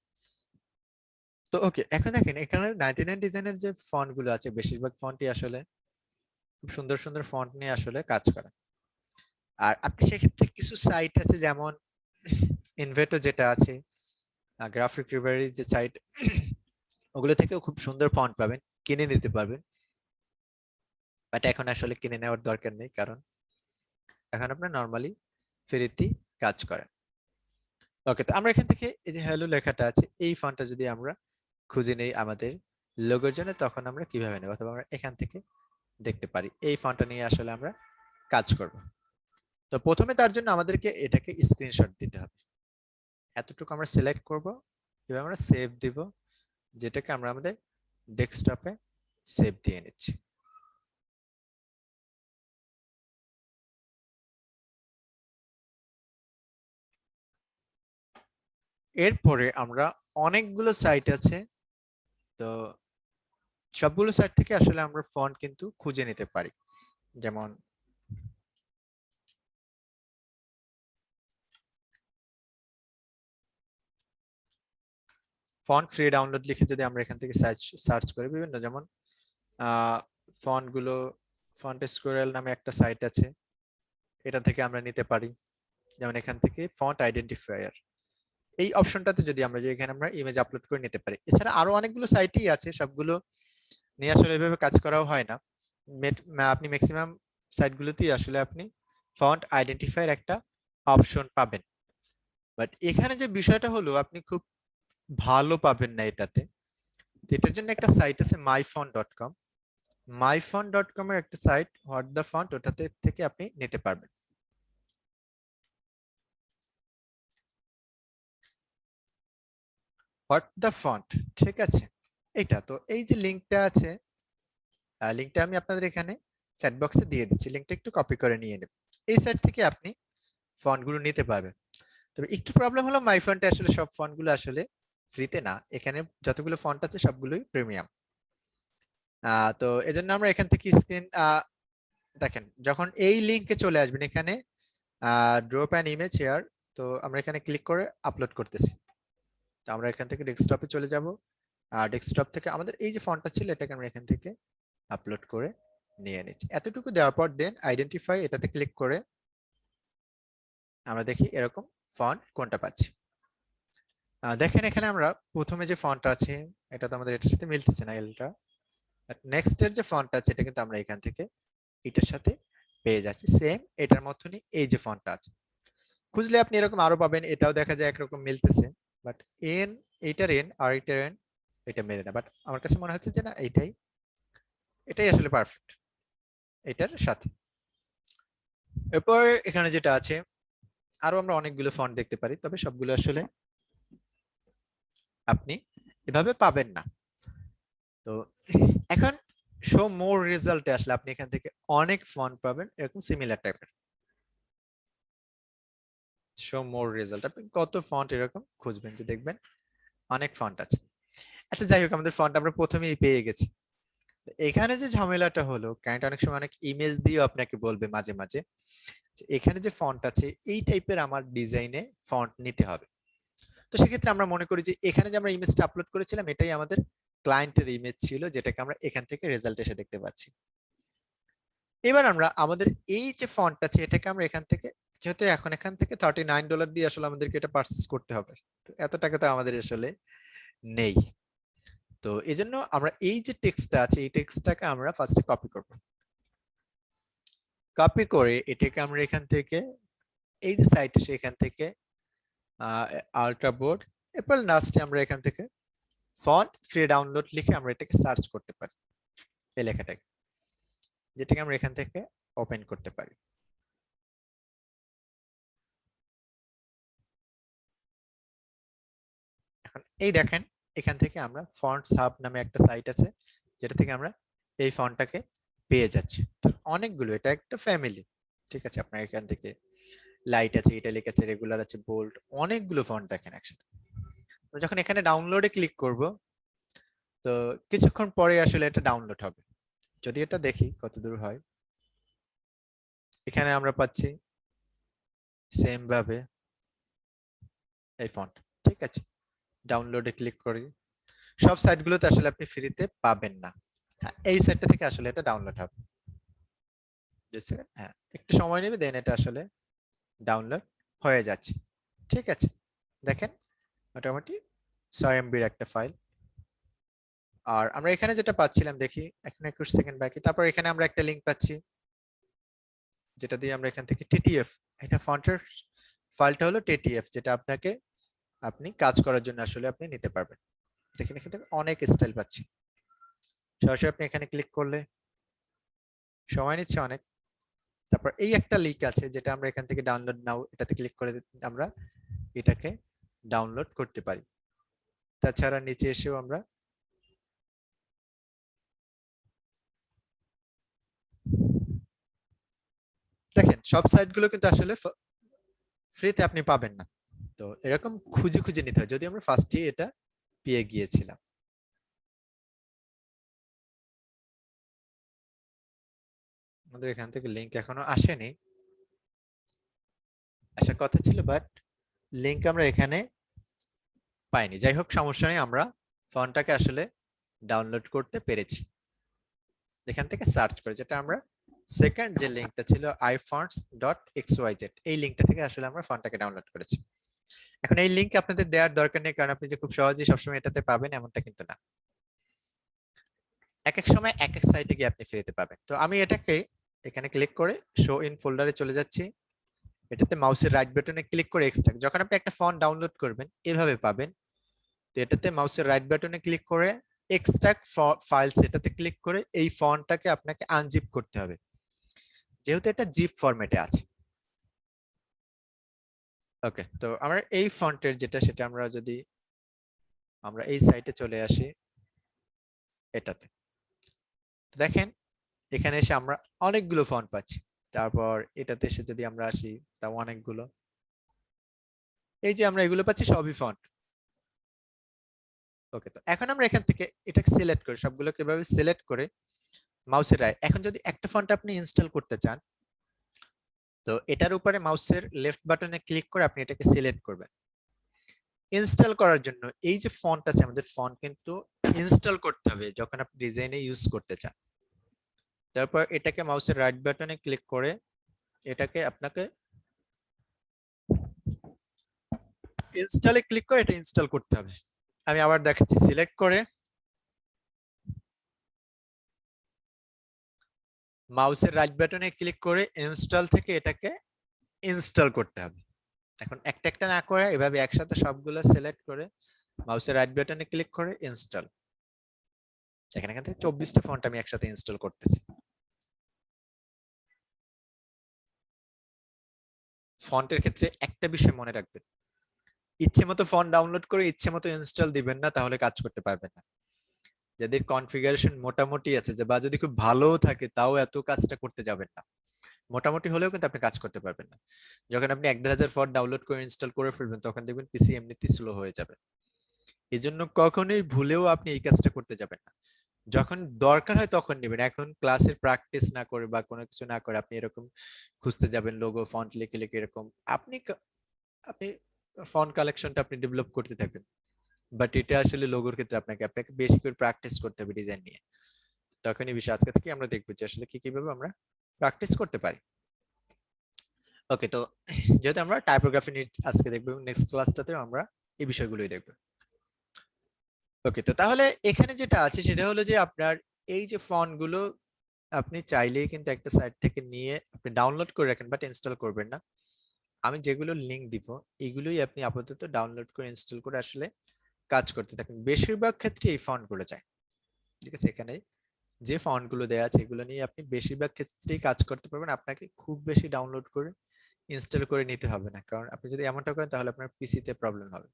তো ওকে, এখন দেখেন এখানে 99 ডিজাইনের যে ফন্ট গুলো আছে বেশিরভাগ ফন্টই আসলে খুব সুন্দর সুন্দর ফন্ট নিয়ে আসলে কাজ করে। আর আপনি সেক্ষেত্রে কিছু সাইট আছে যেমন ইনভেটো যেটা আছে, গ্রাফিক রিভারি যে সাইট, ওগুলো থেকেও খুব সুন্দর ফন্ট পাবেন, কিনে নিতে পারবেন। বাট এখন আসলে কিনে নেওয়ার দরকার নেই, কারণ এখন আপনার নর্মালি ফ্রিতেই কাজ করেন। ওকে, তো আমরা এখান থেকে এই যে হ্যালো লেখাটা আছে এই ফন্টটা যদি আমরা খুঁজে নেই আমাদের লোগোর জন্য, তখন আমরা কিভাবে নেব, অথবা আমরা এখান থেকে দেখতে পারি এই ফন্টটা নিয়ে আসলে আমরা কাজ করব। তো প্রথমে তার জন্য আমাদেরকে এটাকে স্ক্রিনশট দিতে হবে, এতটুকু আমরা সিলেক্ট করব, এবার আমরা সেভ দিব, যেটাকে আমরা আমাদের ডেস্কটপে সেভ দিয়ে নিচ্ছি। এরপরে আমরা অনেকগুলো সাইট আছে, তো সবগুলো সাইট থেকে আসলে আমরা ফন্ট কিন্তু খুঁজে নিতে পারি। যেমন ফন্ট ফ্রি ডাউনলোড লিখে যদি আমরা এখান থেকে সার্চ করি বিভিন্ন, যেমন ফন্ট গুলো, ফন্ট স্কোয়ারেল নামে একটা সাইট আছে, এটা থেকে আমরা নিতে পারি। যেমন এখান থেকে ফন্ট আইডেন্টিফায়ার, এই অপশনটাতে যদি আমরা যে এখানে আমরা ইমেজ আপলোড করে নিতে পারি। এছাড়া আরো অনেকগুলো সাইটই আছে, সবগুলো নিয়ে আসলে এভাবে কাজ করাও হয় না। আপনি ম্যাক্সিমাম সাইটগুলোতেই আসলে আপনি ফন্ট আইডেন্টিফায়ার একটা অপশন পাবেন। বাট এখানে যে বিষয়টা হলো আপনি খুব ভালো পাবেন না এটাতে। এটার জন্য একটা সাইট আছে myfont.com, myfont.com এর একটা সাইট হোয়াট দ্য ফন্ট, ওটাতে থেকে আপনি নিতে পারবেন। হোয়াট দ্য ফন্ট, ঠিক আছে, এটা তো এই যে লিংকটা আছে, লিংকটা আমি আপনাদের এখানে চ্যাট বক্সে দিয়ে দিচ্ছি, লিংকটা একটু কপি করে নিয়ে নেবেন। এই সাইট থেকে আপনি ফন্টগুলো নিতে পারবেন। তবে একটু প্রবলেম হলো মাই ফন্টে আসলে সব ফন্টগুলো আসলে ফ্রিতে না, এখানে যতগুলো ফন্ট আছে সবগুলোই প্রিমিয়াম। তো এজন্য আমরা এখান থেকে স্ক্রিন দেখেন, যখন এই লিংকে চলে আসবেন এখানে ড্রপ অ্যান ইমেজ হেয়ার, তো আমরা এখানে ক্লিক করে আপলোড করতেছি। তো আমরা এখান থেকে ডেস্কটপে চলে যাব, ডেস্কটপ থেকে আমাদের এই যে ফন্টটা ছিল এটাকে আমরা এখান থেকে আপলোড করে নিয়ে নিচ্ছি। এতটুকু দেওয়ার পর দেন আইডেন্টিফাই এটাতে ক্লিক করে আমরা দেখি এরকম ফন্ট কোনটা পাচ্ছি। দেখেন এখানে আমরা প্রথমে যে ফন্টটা আছে এটা তো আমাদের এটার সাথে মিলতেছে না, এলটা। নেক্সট এর যে ফন্টটা আছে এটা কিন্তু আমরা এখান থেকে এটার সাথে পেয়ে যাচ্ছি, সেম এটার মতনই এই যে ফন্টটা আছে। খুঁজলে আপনি এরকম আরো পাবেন, এটাও দেখা যায় একরকম মিলতেছে, বাট এন এইটার এন আর এটার এন এটা মেলে না। বাট আমার কাছে মনে হচ্ছে যে না এটাই এটাই আসলে পারফেক্ট এটার সাথে। এরপর এখানে যেটা আছে আরো আমরা অনেকগুলো ফন্ট দেখতে পারি, তবে সবগুলো আসলে আপনি এভাবে পাবেন না। তো এখন শো মোর রেজাল্টে আসলে আপনি এখান থেকে অনেক ফন্ট পাবেন এরকম সিমিলার টাইপের। শো মোর রেজাল্ট আপনি কত ফন্ট এরকম খুঁজবেন যে দেখবেন অনেক ফন্ট আছে। আচ্ছা যাই হোক, আমাদের ফন্ট আমরা প্রথমেই পেয়ে গেছি। এখানে যে ঝামেলাটা হলো, ক্লায়েন্ট অনেক সময় অনেক ইমেজ দিয়েও আপনাকে বলবে মাঝে মাঝে যে এখানে যে ফন্ট আছে এই টাইপের আমার ডিজাইনে ফন্ট নিতে হবে। তো সেক্ষেত্রে আমরা মনে করি যে এখানে যে আমরা ইমেজটা আপলোড করেছিলাম এটাই আমাদের ক্লায়েন্টের ইমেজ ছিল, যেটাকে আমরা এখান থেকে রেজাল্ট এসে দেখতে পাচ্ছি। এবার আমরা আমাদের এই যে ফন্ট আছে এটাকে আমরা এখান থেকে, যেহেতু এখন এখান থেকে $39 দিয়ে আসলে আমাদেরকে এটা পারচেজ করতে হবে, তো এত টাকা তো আমাদের আসলে নেই। তো এই জন্য আমরা এই যে টেক্সটটা আছে এই টেক্সটটাকে আমরা ফার্স্টে কপি করব। কপি করে এটাকে আমরা এখান থেকে এই যে সাইটে সেখান থেকে আল্ট্রা বোর্ড, এরপর লাস্টে আমরা এখান থেকে ফন্ট ফ্রি ডাউনলোড লিখে আমরা এটাকে সার্চ করতে পারি, এই লেখাটাকে, যেটাকে আমরা এখান থেকে ওপেন করতে পারি। এখন এই দেখেন এখান থেকে আমরা ফন্টস হাব নামে একটা সাইট আছে যেটা থেকে আমরা এই ফন্টটাকে পেয়ে যাচ্ছি। তো অনেকগুলো, এটা একটা ফ্যামিলি, ঠিক আছে। আপনার এখান থেকে লাইট আছে, ইটালিক আছে, রেগুলার আছে, বোল্ড, অনেকগুলো ফন্ট দেখেন একসাথে। তো যখন এখানে ডাউনলোডে ক্লিক করব তো কিছুক্ষণ পরে আসলে এটা ডাউনলোড হবে। যদি এটা দেখি কত দূর হয়, এখানে আমরা পাচ্ছি সেম ভাবে এই ফন্ট, ঠিক আছে। ডাউনলোডে ক্লিক করি, সব সাইটগুলোতে আসলে আপনি ফ্রিতে পাবেন না। হ্যাঁ, এই সাইটটা থেকে আসলে এটা ডাউনলোড হবে। হ্যাঁ, একটু সময় নেবে, দেন এটা আসলে ডাউনলোড হয়ে যাচ্ছে, ঠিক আছে। দেখেন মোটামুটি 6 MB একটা ফাইল। আর আমরা এখানে যেটা পাচ্ছিলাম দেখি এখন 21 সেকেন্ড বাকি, তারপর এখানে আমরা একটা লিংক পাচ্ছি যেটা দিয়ে আমরা এখান থেকে টিটিএফ, এটা ফন্টের ফাইলটা হলো টিটিএফ, যেটা আপনাকে আপনি কাজ করার জন্য আসলে আপনি নিতে পারবেন। দেখেন এখান থেকে অনেক স্টাইল পাচ্ছি। সরাসরি আপনি এখানে ক্লিক করলে সময় নিচ্ছে অনেক। তারপর এই একটা লিংক আছে যেটা আমরা এখান থেকে ডাউনলোড নাও, এটাতে ক্লিক করে আমরা এটাকে ডাউনলোড করতে পারি। তাছাড়া নিচে এসেও আমরা দেখেন সব সাইটগুলো কিন্তু আসলে ফ্রিতে আপনি পাবেন না। তো এরকম খুঁজে খুঁজে নিতে হয়, যদি আমরা ফার্স্টে এটা পেয়ে গিয়েছিলাম। আমাদের এখান থেকে লিংক এখনো আসেনি, আসার কথা ছিল, বাট লিংক আমরা এখানে পাইনি। যাই হোক সমস্যা নেই, আমরা ফন্টটাকে আসলে ডাউনলোড করতে পেরেছি এখান থেকে সার্চ করে, যেটা আমরা সেকেন্ড যে লিংকটা ছিল ifonts.xyz, এই লিংকটা থেকে আসলে আমরা ফন্টটাকে ডাউনলোড করেছি। এখন এই লিংক আপনাদের দেওয়ার দরকার নেই, কারণ আপনি যে খুব সহজেই সবসময় এটাতে পাবেন এমনটা কিন্তু না। এক এক সময় এক এক সাইটে গিয়ে আপনি ফ্রিতে পাবেন। তো আমি এটাকে এখানে ক্লিক করে শো ইন ফোল্ডারে চলে যাচ্ছি, এটাতে মাউসের রাইট বাটনে ক্লিক করে এক্সট্রাক্ট, যখন আপনি একটা ফন্ট ডাউনলোড করবেন এভাবে পাবেন। তো এটাতে মাউসের রাইট বাটনে ক্লিক করে এক্সট্রাক্ট ফাইলস, এটাতে ক্লিক করে এই ফন্টটাকে আপনাকে আনজিপ করতে হবে, যেহেতু এটা জিপ ফরম্যাটে আছে। ওকে, তো আমরা এই ফন্টের যেটা সেটা আমরা যদি আমরা এই সাইটে চলে আসি এটাতে, দেখেন এখানে এসে আমরা অনেকগুলো ফন্ট পাচ্ছি। তারপর এটাতে এসে যদি আমরা আসি তা অনেকগুলো, এই যে আমরা এগুলো পাচ্ছি সবই ফন্ট। ওকে, তো এখন আমরা এখান থেকে এটাকে সিলেক্ট করি, সবগুলোকে এভাবে সিলেক্ট করে মাউসের রাইট, এখন যদি একটা ফন্ট আপনি ইনস্টল করতে চান তো এটার উপরে মাউসের লেফট বাটনে ক্লিক করে আপনি এটাকে সিলেক্ট করবেন। ইনস্টল করার জন্য এই যে ফন্ট আছে আমাদের ফন্ট কিন্তু ইনস্টল করতে হবে যখন আপনি ডিজাইনে ইউজ করতে চান। তারপর এটাকে মাউসের রাইট বাটনে ক্লিক করে এটাকে আপনাকে ইনস্টলে ক্লিক করে এটা ইনস্টল করতে হবে। আমি আবার দেখাচ্ছি, সিলেক্ট করে মাউসের রাইট বাটনে ক্লিক করে ইনস্টল থেকে এটাকে ইনস্টল করতে হবে। এখন একটা একটা না করে এভাবে একসাথে সবগুলো সিলেক্ট করে মাউসের রাইট বাটনে ক্লিক করে ইনস্টল। এখান থেকে 24টা ফন্ট আমি একসাথে ইনস্টল করতেছি। ফন্টের ক্ষেত্রে একটা বিষয় মনে রাখবেন, ইচ্ছে মতো ফন্ট ডাউনলোড করে ইচ্ছে মতো ইনস্টল দিবেন না, তাহলে কাজ করতে পারবেন না। যাদের কনফিগারেশন মোটামুটি আছে যে বা যদি খুব ভালো থাকে তাও এত কাজটা করতে যাবেন না। মোটামুটি হলেও কিন্তু আপনি কাজ করতে পারবেন না। যখন আপনি 1000 ফন্ট ডাউনলোড করে ইনস্টল করে ফেলবেন তখন দেখবেন পিসি এমনিতেই স্লো হয়ে যাবে। এই জন্য কখনোই ভুলেও আপনি এই কাজটা করতে যাবেন না। যখন দরকার হয় তখন নেবেন। এখন ক্লাসের প্র্যাকটিস না করে বা কোনো কিছু না করে আপনি এরকম খুঁজতে যাবেন লোগো ফন্ট লিখে লিখে এরকম, আপনি আপনি ফন্ট কালেকশনটা আপনি ডেভেলপ করতে থাকবেন। বাট এটা আসলে লোগোর ক্ষেত্রে আপনাকে আপনাকে বেশি করে প্র্যাকটিস করতে হবে ডিজাইন নিয়ে। তখনই বিষয় আজকে থেকে আমরা দেখবো যে আসলে কি কিভাবে আমরা প্র্যাকটিস করতে পারি। ওকে, তো যেহেতু আমরা টাইপোগ্রাফি নিয়ে আজকে দেখবো, নেক্সট ক্লাসটাতেও আমরা এই বিষয়গুলোই দেখবো। ওকে, তো তাহলে এখানে যেটা আছে সেটা হলো যে আপনার এই যে ফন্ট গুলো আপনি চাইলেই কিন্তু একটা সাইট থেকে নিয়ে আপনি ডাউনলোড করে রাখেন, বাট ইনস্টল করবেন না। আমি যেগুলো লিংক দিব এগুলোই আপনি আপাতত ডাউনলোড করে ইনস্টল করে আসলে কাজ করতে থাকেন। বেশিরভাগ ক্ষেত্রে এই ফন্ট গুলো চাই, ঠিক আছে? এখানে যে ফন্ট গুলো দেওয়া আছে এগুলো নিয়ে আপনি বেশিরভাগ ক্ষেত্রেই কাজ করতে পারবেন। আপনাকে খুব বেশি ডাউনলোড করে ইনস্টল করে নিতে হবে না, কারণ আপনি যদি এমনটা করেন তাহলে আপনার পিসিতে প্রবলেম হবে।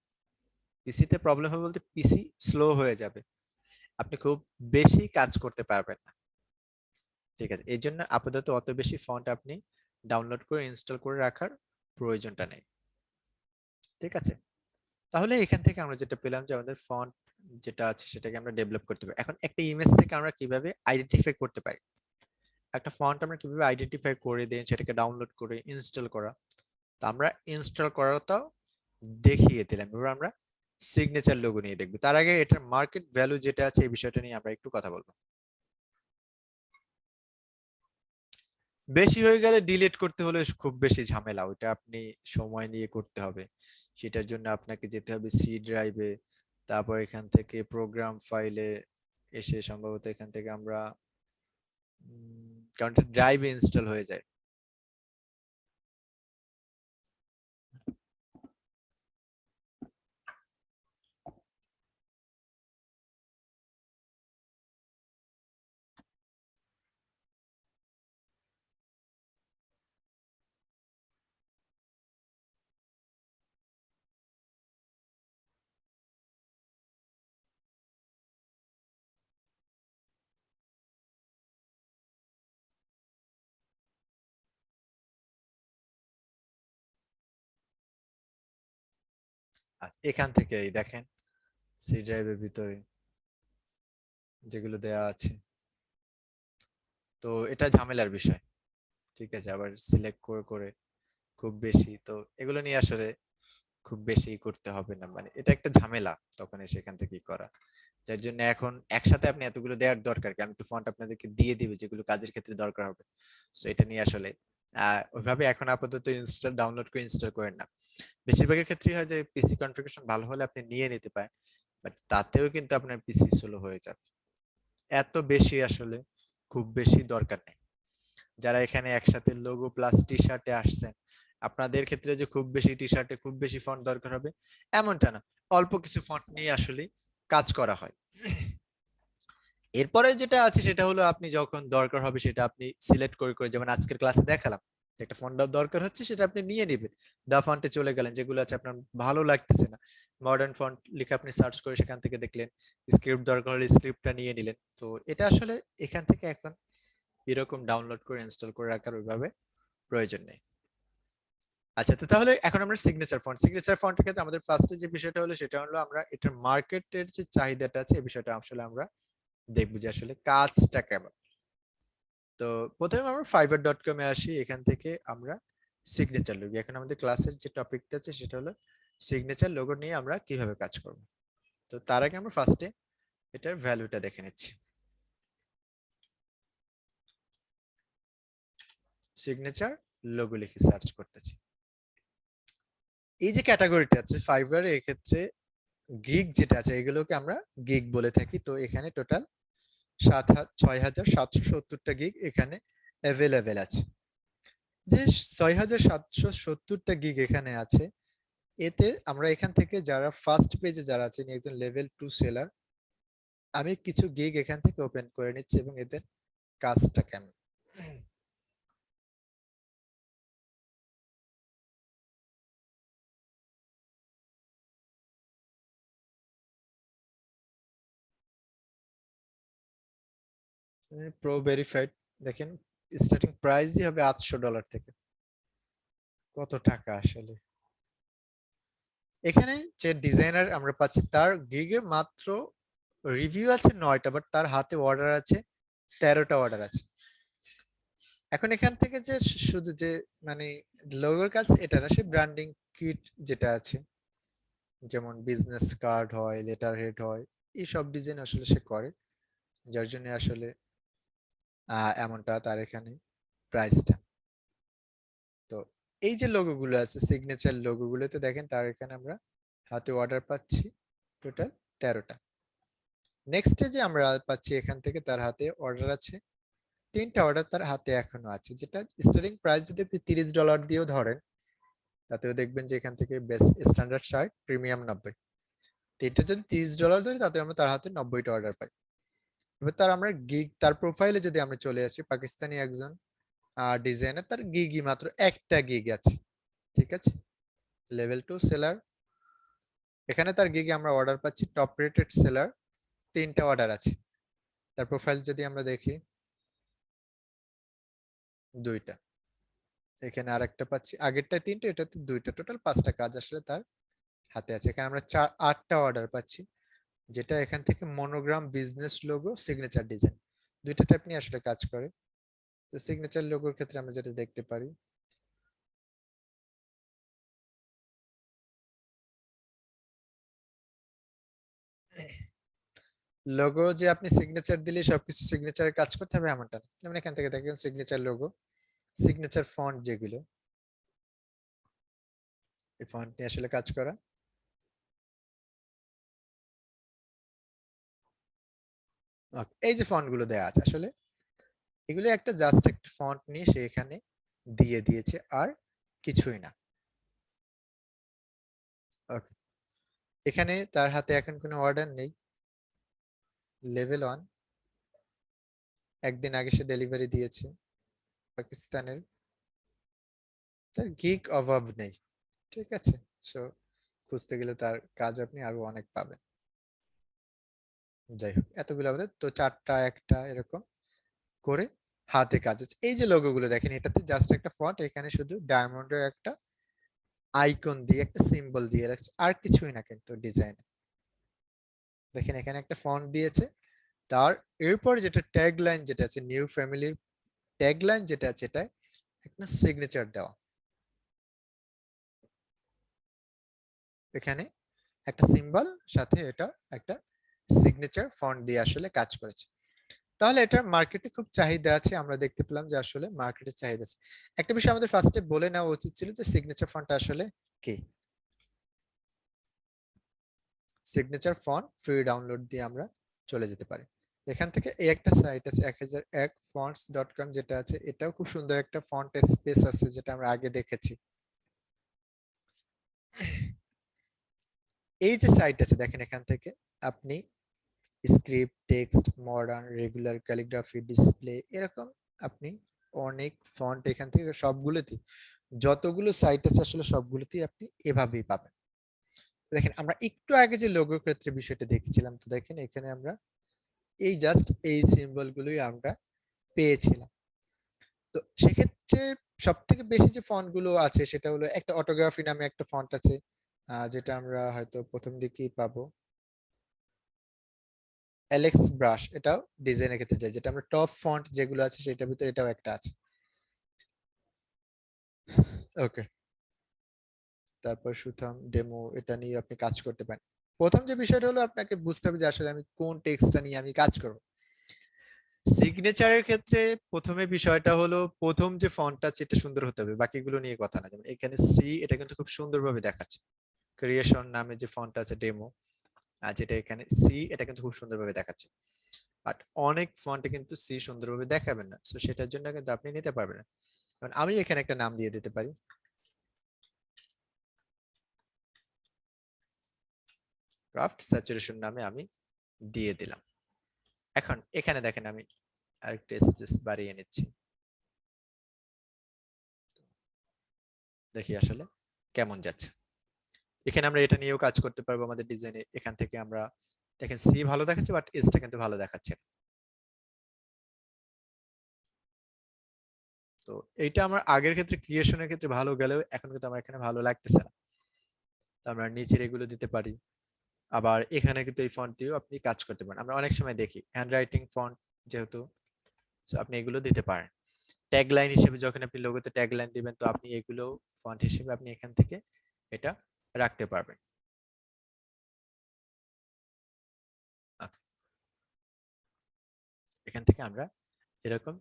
পিসিতে প্রবলেম হবে বলতে পিসি স্লো হয়ে যাবে, আপনি খুব বেশি কাজ করতে পারবেন না, ঠিক আছে? এই জন্য আপাতত অত বেশি ফন্ট আপনি ডাউনলোড করে ইনস্টল করে রাখার প্রয়োজনটা নেই, ঠিক আছে? তাহলে এখান থেকে আমরা যেটা পেলাম যে আমাদের ফন্ট যেটা আছে সেটাকে আমরা ডেভেলপ করতে পারি। এখন একটা ইমেজ থেকে আমরা কিভাবে আইডেন্টিফাই করতে পারি, একটা ফন্ট আমরা কিভাবে আইডেন্টিফাই করে দেন সেটাকে ডাউনলোড করে ইনস্টল করা, তো আমরা ইনস্টল করাটাও দেখিয়ে দিলাম। এবার আমরা সিগনেচার লোগো নিয়ে দেখবো। তার আগে এটার মার্কেট ভ্যালু যেটা আছে এই বিষয়টা নিয়ে আমরা একটু কথা বলবো। বেশি হয়ে গেলে ডিলিট করতে হলে খুব বেশি ঝামেলা, ওইটা আপনি সময় নিয়ে করতে হবে। সেটার জন্য আপনাকে যেতে হবে সি ড্রাইভে, তারপর এখান থেকে প্রোগ্রাম ফাইলে এসে সম্ভবত এখান থেকে আমরা কারণ ড্রাইভে ইনস্টল হয়ে যায়। আচ্ছা, এখান থেকে এই দেখেন সি ড্রাইভের ভিতরে যেগুলো দেয়া আছে, তো এটা ঝামেলার বিষয়, ঠিক আছে? আবার সিলেক্ট করে করে খুব বেশি, তো এগুলো নিয়ে আসলে খুব বেশি করতে হবে না, মানে এটা একটা ঝামেলা তখন সেখান থেকে করা। যার জন্য এখন একসাথে আপনি এতগুলো দেওয়ার দরকার কি, আমি তো ফন্ট আপনাদেরকে দিয়ে দিবে যেগুলো কাজের ক্ষেত্রে দরকার হবে। তো এটা নিয়ে আসলে ওইভাবে এখন আপাতত ইনস্টল ডাউনলোড করে ইনস্টল করেন না। বেশিরভাগের ক্ষেত্রেই হয় যে পিসি কনফিগারেশন ভালো হলে আপনি নিয়ে নিতে পারেন, বাট তাতেও কিন্তু আপনার পিসি স্লো হয়ে যাবে। এত বেশি আসলে খুব বেশি দরকার নেই। যারা এখানে একসাথে লোগো প্লাস টি শার্টে আসছেন, আপনাদের ক্ষেত্রে যে খুব বেশি টি শার্টে খুব বেশি ফন্ট দরকার হবে এমনটা না, অল্প কিছু ফন্ট নিয়ে আসলে কাজ করা হয়। এরপরে যেটা আছে সেটা হলো আপনি যখন দরকার হবে সেটা আপনি সিলেক্ট করে করে, যেমন আজকের ক্লাসে দেখালাম একটা ফন্ট দরকার হচ্ছে সেটা আপনি নিয়ে নেবেন, দা ফন্টে চলে গেলেন, যেগুলো আছে আপনার ভালো লাগতেছে না মডার্ন ফন্ট লিখে আপনি সার্চ করে সেখান থেকে দেখলেন, স্ক্রিপ্ট দরকার হলে স্ক্রিপ্টটা নিয়ে নিলেন। তো এটা আসলে এখান থেকে এখন এরকম ডাউনলোড করে ইনস্টল করে রাখার ওইভাবে প্রয়োজন নেই। আচ্ছা, তো তাহলে এখন আমরা সিগনেচার ফন্টের ক্ষেত্রে আমাদের ফার্স্টে যে বিষয়টা হলো সেটা হলো আমরা এটার মার্কেটের যে চাহিদাটা আছে এই বিষয়টা আসলে আমরা দেখবো যে আসলে কাজটা কেমন। তো প্রথমে আমরা fiverr.com এ আসি, এখান থেকে আমরা সিগনেচার লোগো, এখন আমাদের ক্লাসের যে টপিকটা আছে সেটা হলো সিগনেচার লোগো নিয়ে আমরা কিভাবে কাজ করব। তো তার আগে আমরা ফার্স্টে এটার ভ্যালুটা দেখে নিচ্ছি। সিগনেচার লোগো লিখে সার্চ করতেছি। এই যে ক্যাটাগরিটা আছে ফাইবার, এক্ষেত্রে গিগ যেটা আছে এগুলোকে আমরা গিগ বলে থাকি। তো এখানে টোটাল 6,770টা গিগ এখানে অ্যাভেলেবেল আছে। যে 6,770টা গিগ এখানে আছে, এতে আমরা এখান থেকে যারা ফার্স্ট পেজে যারা আছেন একজন লেভেল 2 সেলার, আমি কিছু গিগ এখান থেকে ওপেন করে নিচ্ছি এবং এদের কাজটা কেমন। প্রো ভেরিফাইড, দেখেন স্টার্টিং প্রাইসই হবে $800 থেকে। কত টাকা আসলে! এখানে যে ডিজাইনার আমরা পাচ্ছি তার গিগে মাত্র রিভিউ আছে 9টা, বাট তার হাতে অর্ডার আছে 13টা অর্ডার আছে। এখন এখান থেকে যে শুধু যে মানে লোগোর কাজ এটা না, সে ব্র্যান্ডিং কিট যেটা আছে, যেমন বিজনেস কার্ড হয়, লেটার হেড হয়, এই সব ডিজাইন আসলে সে করে, যার জন্য আসলে এমনটা তার এখানে প্রাইসটা। তো এই যে লোগো গুলো আছে সিগনেচার লোগো গুলোতে দেখেন তার এখানে আমরা হাতে অর্ডার পাচ্ছি টোটাল 13টা। নেক্সট যে আমরা পাচ্ছি এখান থেকে তার হাতে অর্ডার আছে 3টা অর্ডার তার হাতে এখনো আছে, যেটা স্টার্টিং প্রাইস যদি আপনি $30 দিয়েও ধরেন, তাতেও দেখবেন যে এখান থেকে বেস্ট স্ট্যান্ডার্ড শার্ট প্রিমিয়াম 90, তিনটা যদি $30 ধরি তাতে আমরা তার হাতে 90টা অর্ডার পাই। এবার তার আমরা গিগ, তার প্রোফাইলে যদি আমরা চলে আসি, পাকিস্তানি একজন ডিজাইনার, তার গিগই মাত্র একটা গিগ আছে, ঠিক আছে, লেভেল 2 সেলার। এখানে তার গিগে আমরা অর্ডার পাচ্ছি টপ রেটেড সেলার, 3টা অর্ডার আছে। তার প্রোফাইল যদি আমরা দেখি 2টা, এখানে আরেকটা পাচ্ছি, আগেরটায় 3টা এটাতে 2টা, টোটাল 5টা কাজ আসলে তার হাতে আছে। এখানে আমরা 8টা অর্ডার পাচ্ছি, যেটা এখান থেকে monogram, business logo, signature design, দুইটা টাইপ নিয়ে আসলে কাজ করে। তো সিগনেচার লোগোর ক্ষেত্রে আমরা যেটা দেখতে পারি, লোগো যে আপনি সিগনেচার দিলে সবকিছু সিগনেচারের কাজ করতে হবে এমনটা না। যেমন এখান থেকে দেখেন সিগনেচার লোগো, সিগনেচার ফন্ট যেগুলো, এই ফন্ট নিয়ে আসলে কাজ করা। এই যে ফন্ট গুলো দেওয়া আছে আসলে এগুলো একটা জাস্ট একটা ফন্ট নিয়ে সে এখানে দিয়ে দিয়েছে, আর কিছুই না। ওকে, এখানে তার হাতে এখন কোনো অর্ডার নেই, লেভেল 1, একদিন আগে সে ডেলিভারি দিয়েছে পাকিস্তানের, তার গিগ অভাব নেই, ঠিক আছে। সো খুঁজতে গেলে তার কাজ আপনি আরো অনেক পাবেন। যাই হোক, এতগুলো আমাদের তো 4টা একটা এরকম করে হাতে কাজ আছে। এই যে লোগো গুলো দেখেন, এটাতে জাস্ট একটা ফন্ট, এখানে শুধু ডায়মন্ডের একটা আইকন দিয়ে একটা সিম্বল দিয়ে রাখছে, আর কিছুই না কিন্তু ডিজাইন। দেখেন এখানে একটা ফন্ট দিয়েছে, তার এরপর যেটা ট্যাগ লাইন যেটা আছে, নিউ ফ্যামিলির ট্যাগ লাইন যেটা আছে, এটা একটা সিগনেচার দেওয়া, এখানে একটা সিম্বল সাথে এটা একটা সিগনেচার ফন্ট দিয়ে আসলে কাজ করেছে। তাহলে এটার মার্কেটে খুব চাহিদা আছে, আমরা দেখতে পেলাম যে আসলে মার্কেটে চাহিদা আছে। একটা বিষয় আমাদের ফার্স্টে বলে নেওয়া উচিত ছিল যে সিগনেচার ফন্টটা আসলে কি। সিগনেচার ফন্ট ফ্রি ডাউনলোড দিয়ে আমরা চলে যেতে পারি। এখান থেকে এই একটা সাইট আছে 1001fonts.com যেটা আছে, এটাও খুব সুন্দর একটা ফন্ট স্পেস আছে যেটা আমরা আগে দেখেছি। এই যে সাইট আছে দেখেন, এখান থেকে আপনি script, text, modern, regular, calligraphy, display, এরকম আপনি অনেক ফন্ট এখান থেকে সবগুলোতেই, যতগুলো সাইট আছে আসলে সবগুলোতেই আপনি এভাবেই পাবেন। দেখেন আমরা একটু আগে যে লোগোর ক্ষেত্রে বিষয়টা দেখছিলাম, তো দেখেন এখানে আমরা এই জাস্ট এই সিম্বল গুলোই আমরা পেয়েছিলাম। তো সেক্ষেত্রে সব থেকে বেশি যে ফন্ট গুলো আছে সেটা হলো একটা অটোগ্রাফি নামে একটা ফন্ট আছে, যেটা আমরা হয়তো প্রথম দিকেই পাবো, অ্যালেক্স ব্রাশ, এটাও ডিজাইনের ক্ষেত্রে যায়, যেটা আমরা টপ ফন্ট যেগুলো আছে সেটার ভিতরে এটাও একটা আছে। ওকে, তারপর সুথাম ডেমো, এটা নিয়ে আপনি কাজ করতে পারেন। প্রথম যে বিষয়টা হলো আপনাকে বুঝতে হবে যে আসলে আমি কোন টেক্সটটা নিয়ে আমি কাজ করব। সিগনেচারের ক্ষেত্রে প্রথমে বিষয়টা হলো প্রথম যে ফন্টটা আছে এটা সুন্দর হতে হবে, বাকিগুলো নিয়ে কথা না। যেমন এখানে সি, এটা কিন্তু খুব সুন্দরভাবে দেখাচ্ছে। ক্রিয়েশন নামে যে ফন্টটা আছে ডেমো, আর যেটা এখানে সি, এটা কিন্তু খুব সুন্দরভাবে দেখাচ্ছে। বাট অনেক ফন্টে কিন্তু সি সুন্দরভাবে দেখাবেন না, সো সেটার জন্য কিন্তু আপনি নিতে পারবেন না। কারণ আমি এখানে একটা নাম দিয়ে দিতে পারি, ক্রাফট স্যাচুরেশন নামে আমি দিয়ে দিলাম। এখন এখানে দেখেন আমি আরেকটা স্পেস বাড়িয়ে নিচ্ছি, দেখি আসলে কেমন যাচ্ছে। এখানে আমরা এটা নিয়েও কাজ করতে পারবো আমাদের ডিজাইনে। এখান থেকে আমরা দেখেন সি ভালো দেখাচ্ছে, বাট এসটা কিন্তু ভালো দেখাচ্ছে না। তো এইটা আমার আগের ক্ষেত্রে ক্রিয়েশনের ক্ষেত্রে ভালো গেলেও এখন কিন্তু আমার এখানে ভালো লাগতেছে না। তো আমরা নিচের এগুলো দিতে পারি। আবার এখানে কিন্তু এই ফন্ট দিয়েও আপনি কাজ করতে পারেন। আমরা অনেক সময় দেখি হ্যান্ড রাইটিং ফন্ট যেহেতু, so আপনি এগুলো দিতে পারেন। ট্যাগ লাইন হিসেবে যখন আপনি লোগোতে ট্যাগ লাইন দিবেন, তো আপনি এগুলো ফন্ট হিসেবে আপনি এখান থেকে এটা রাখতে পারবেন। Okay, এখান থেকে আমরা এরকম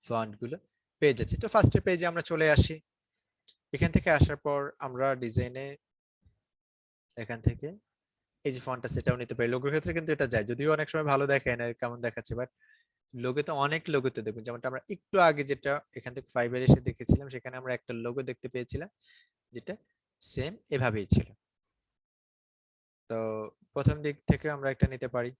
ফন্ট গুলো পেয়ে যাচ্ছি। তো ফার্স্টের পেজে আমরা চলে আসি। এখান থেকে আসার পর আমরা ডিজাইনে এখান থেকে এই যে ফন্টটা সেটাও নিতে পারি। লোগোর ক্ষেত্রে কিন্তু এটা যায়, যদিও অনেক সময় ভালো দেখায় না কেমন দেখাচ্ছে, বাট লোগোতে অনেক লোগোতে দেখবেন, যেমনটা আমরা একটু আগে যেটা এখান থেকে ফাইবার এসে দেখেছিলাম, সেখানে আমরা একটা লোগো দেখতে পেয়েছিলাম যেটা সেম এভাবেই ছিল। তো প্রথম দিক থেকে আমরা একটা নিতে পারি।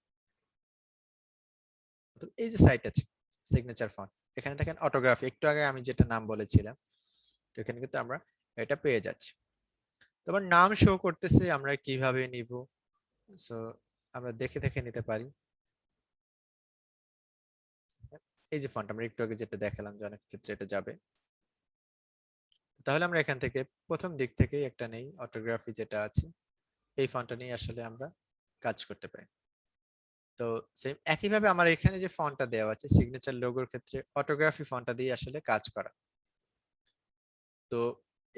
তো এই যে সাইট আছে সিগনেচার ফন্ট, এখানে দেখেন অটোগ্রাফি, একটু আগে আমি যেটা নাম বলেছিলাম, তো এখানে কিন্তু আমরা এটা পেয়ে যাচ্ছি। তোমার নাম শো করতেছে, আমরা কিভাবে নিব, সো আমরা দেখে দেখে নিতে পারি। এই যে ফন্ট আমরা একটু আগে যেটা দেখালাম যে অনেক ক্ষেত্রে এটা যাবে, তাহলে আমরা এখান থেকে প্রথম দিক থেকেই একটা নেই, অটোগ্রাফি যেটা আছে এই ফন্টটা নিয়ে আসলে আমরা কাজ করতে পারি। তো সেম একইভাবে আমার এখানে যে ফন্টটা দেওয়া আছে সিগনেচার লোগোর ক্ষেত্রে অটোগ্রাফি ফন্টটা দিয়ে আসলে কাজ করা। তো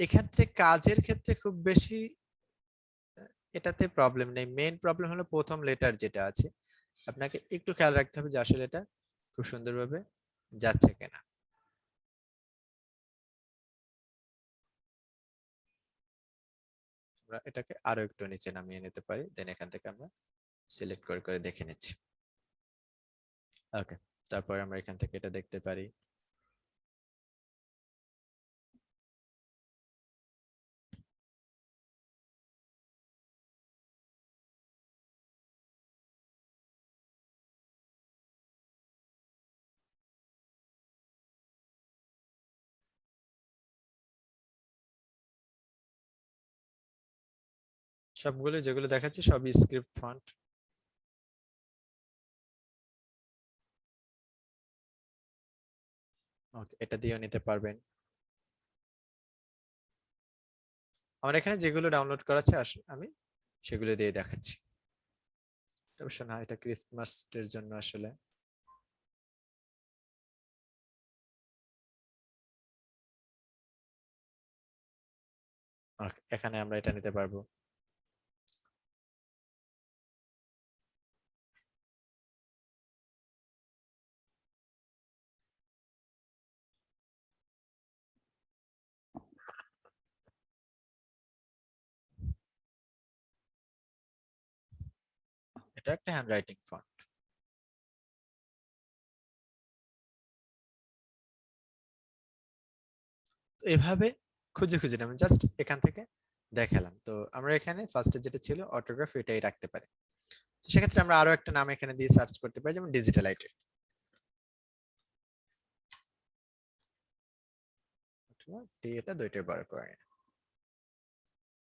এক্ষেত্রে কাজের ক্ষেত্রে খুব বেশি এটাতে প্রবলেম নেই। মেইন প্রবলেম হলো প্রথম লেটার যেটা আছে, আপনাকে একটু খেয়াল রাখতে হবে যে আসলে এটা খুব সুন্দরভাবে যাচ্ছে কিনা। আমরা এটাকে আরো একটু নিচে নামিয়ে নিতে পারি, দেন এখান থেকে আমরা সিলেক্ট করে করে দেখে নিচ্ছি। ওকে, তারপরে আমরা এখান থেকে এটা দেখতে পারি। সবগুলো যেগুলো দেখাচ্ছি সবই স্ক্রিপ্ট ফন্ট। ওকে, এটা দিয়েও নিতে পারবেন। আমার এখানে যেগুলো ডাউনলোড করা আছে আমি সেগুলো দিয়ে দেখাচ্ছি। অবশ্য না, এটা ক্রিসমাস এর জন্য আসলে। এখানে আমরা এটা নিতে পারবো। এটা একটা হ্যান্ড রাইটিং ফন্ট। তো এভাবে খুঁজে খুঁজে আমি জাস্ট এখান থেকে দেখালাম। তো আমরা এখানে ফার্স্টে যেটা ছিল অটোগ্রাফ, এটাই রাখতে পারি। তো সেক্ষেত্রে আমরা আরো একটা নাম এখানে দিয়ে সার্চ করতে পারি, যেমন ডিজিটাল আইটি। এটা দুইটার বার করে নিলাম।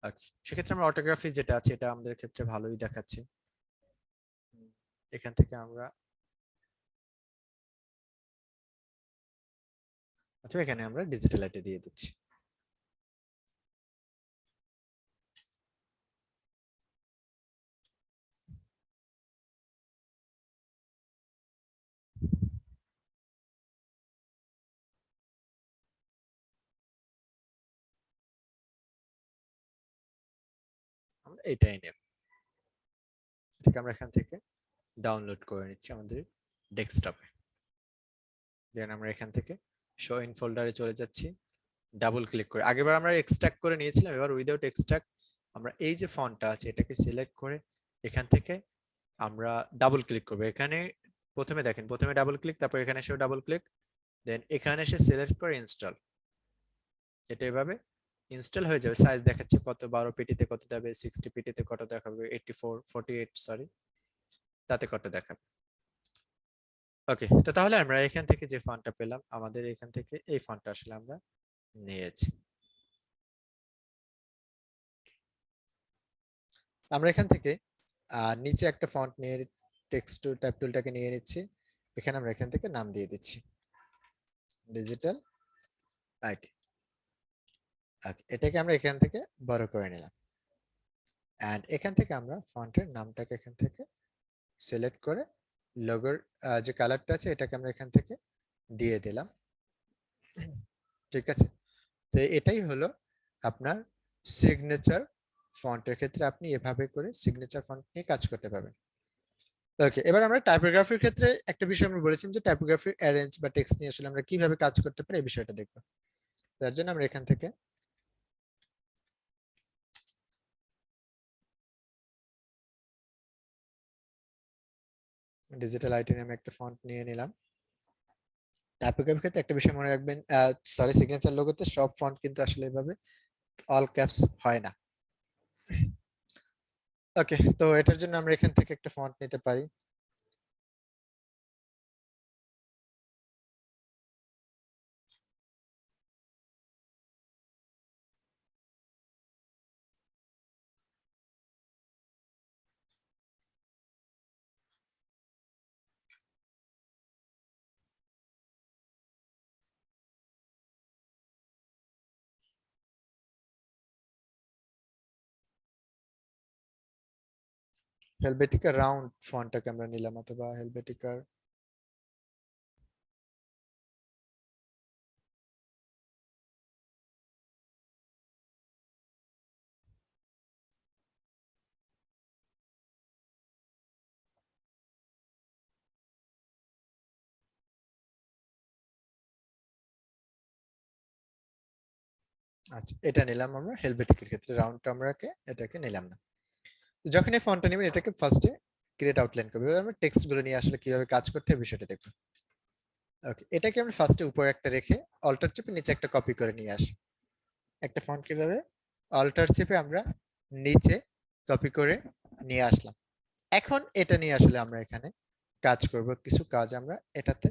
Okay, সেক্ষেত্রে আমরা অটোগ্রাফি যেটা আছে এটা আমাদের ক্ষেত্রে ভালোই দেখাচ্ছে। এখান থেকে আমরা অথবা এখানে আমরা ডিজিটাল আইটি দিয়ে দিচ্ছি। আমরা এটাই নেব, এটাকে আমরা এখান থেকে ডাউনলোড করে নিচ্ছি আমাদের ডেস্কটপে। দেন আমরা এখান থেকে শো ইন ফোল্ডারে চলে যাচ্ছি, ডাবল ক্লিক করে। আগেরবার আমরা এক্সট্রাক্ট করে নিয়েছিলাম, এবার উইদাউট এক্সট্রাক্ট আমরা এই যে ফন্টটা আছে এটাকে সিলেক্ট করে এখান থেকে আমরা ডাবল ক্লিক করবো। এখানে প্রথমে দেখেন, প্রথমে ডাবল ক্লিক, তারপর এখানে এসে ডাবল ক্লিক, দেন এখানে এসে সিলেক্ট করে ইনস্টল। এটা এভাবে ইনস্টল হয়ে যাবে। সাইজ দেখাচ্ছে কত, 12 পিটিতে কত দেখাবে, 60 পিটিতে কত দেখাবে, 48 সরি তাতে কত দেখাবে। ওকে, তো তাহলে আমরা এখান থেকে যে ফন্টটা পেলাম, আমাদের এখান থেকে এই ফন্টটা আসলে আমরা নিয়েছি। আমরা এখান থেকে নিচে একটা ফন্ট নিয়ে টেক্সট টুল ট্যাব টুলটাকে নিয়ে নিচ্ছি, এখানে আমরা এখান থেকে নাম দিয়ে দিচ্ছি ডিজিটাল আইটি। এটাকে আমরা এখান থেকে বড় করে নিলাম, এন্ড এখান থেকে আমরা ফন্টের নামটাকে এখান থেকে সিলেক্ট করে লোগোর যে কালারটা আছে এটাকে আমরা এখান থেকে দিয়ে দিলাম। ঠিক আছে, তো এটাই হলো আপনার সিগনেচার ফন্টের ক্ষেত্রে আপনি এভাবে করে সিগনেচার ফন্ট নিয়ে কাজ করতে পারবেন। ওকে, এবার আমরা টাইপোগ্রাফির ক্ষেত্রে একটা বিষয় আমরা বলেছিলাম যে টাইপোগ্রাফির অ্যারেঞ্জ বা টেক্সট নিয়ে আসলে আমরা কিভাবে কাজ করতে পারি এই বিষয়টা দেখব। তার জন্য আমরা এখান থেকে ডিজিটাল আইটি নামে একটা ফন্ট নিয়ে নিলাম। টাইপোগ্রাফির ক্ষেত্রে একটা বিষয় মনে রাখবেন, সরি, সিগনেচার লোগোতে সব ফন্ট কিন্তু আসলে এভাবে অল ক্যাপস হয় না। ওকে, তো এটার জন্য আমরা এখান থেকে একটা ফন্ট নিতে পারি। হেলভেটিকা রাউন্ড ফন্টটাকে আমরা নিলাম, অথবা হেলভেটিকার আচ্ছা এটা নিলাম আমরা। হেলভেটিকের ক্ষেত্রে রাউন্ডটা আমরা এটাকে নিলাম না। যখন এই ফন্টটা নেবেন এটাকে ফার্স্টে ক্রিয়েট আউটলাইন করবে। এবার আমরা টেক্সট গুলো নিয়ে আসলে কিভাবে কাজ করতে হবে বিষয়টা দেখব। ওকে, এটাকে আমরা ফার্স্টে উপরে একটা রেখে অল্টার চেপে নিচে একটা কপি করে নিয়ে আসি। একটা ফন্ট কিভাবে অল্টার চেপে আমরা নিচে কপি করে নিয়ে আসলাম। এখন এটা নিয়ে আসলে আমরা এখানে কাজ করব, কিছু কাজ আমরা এটাতে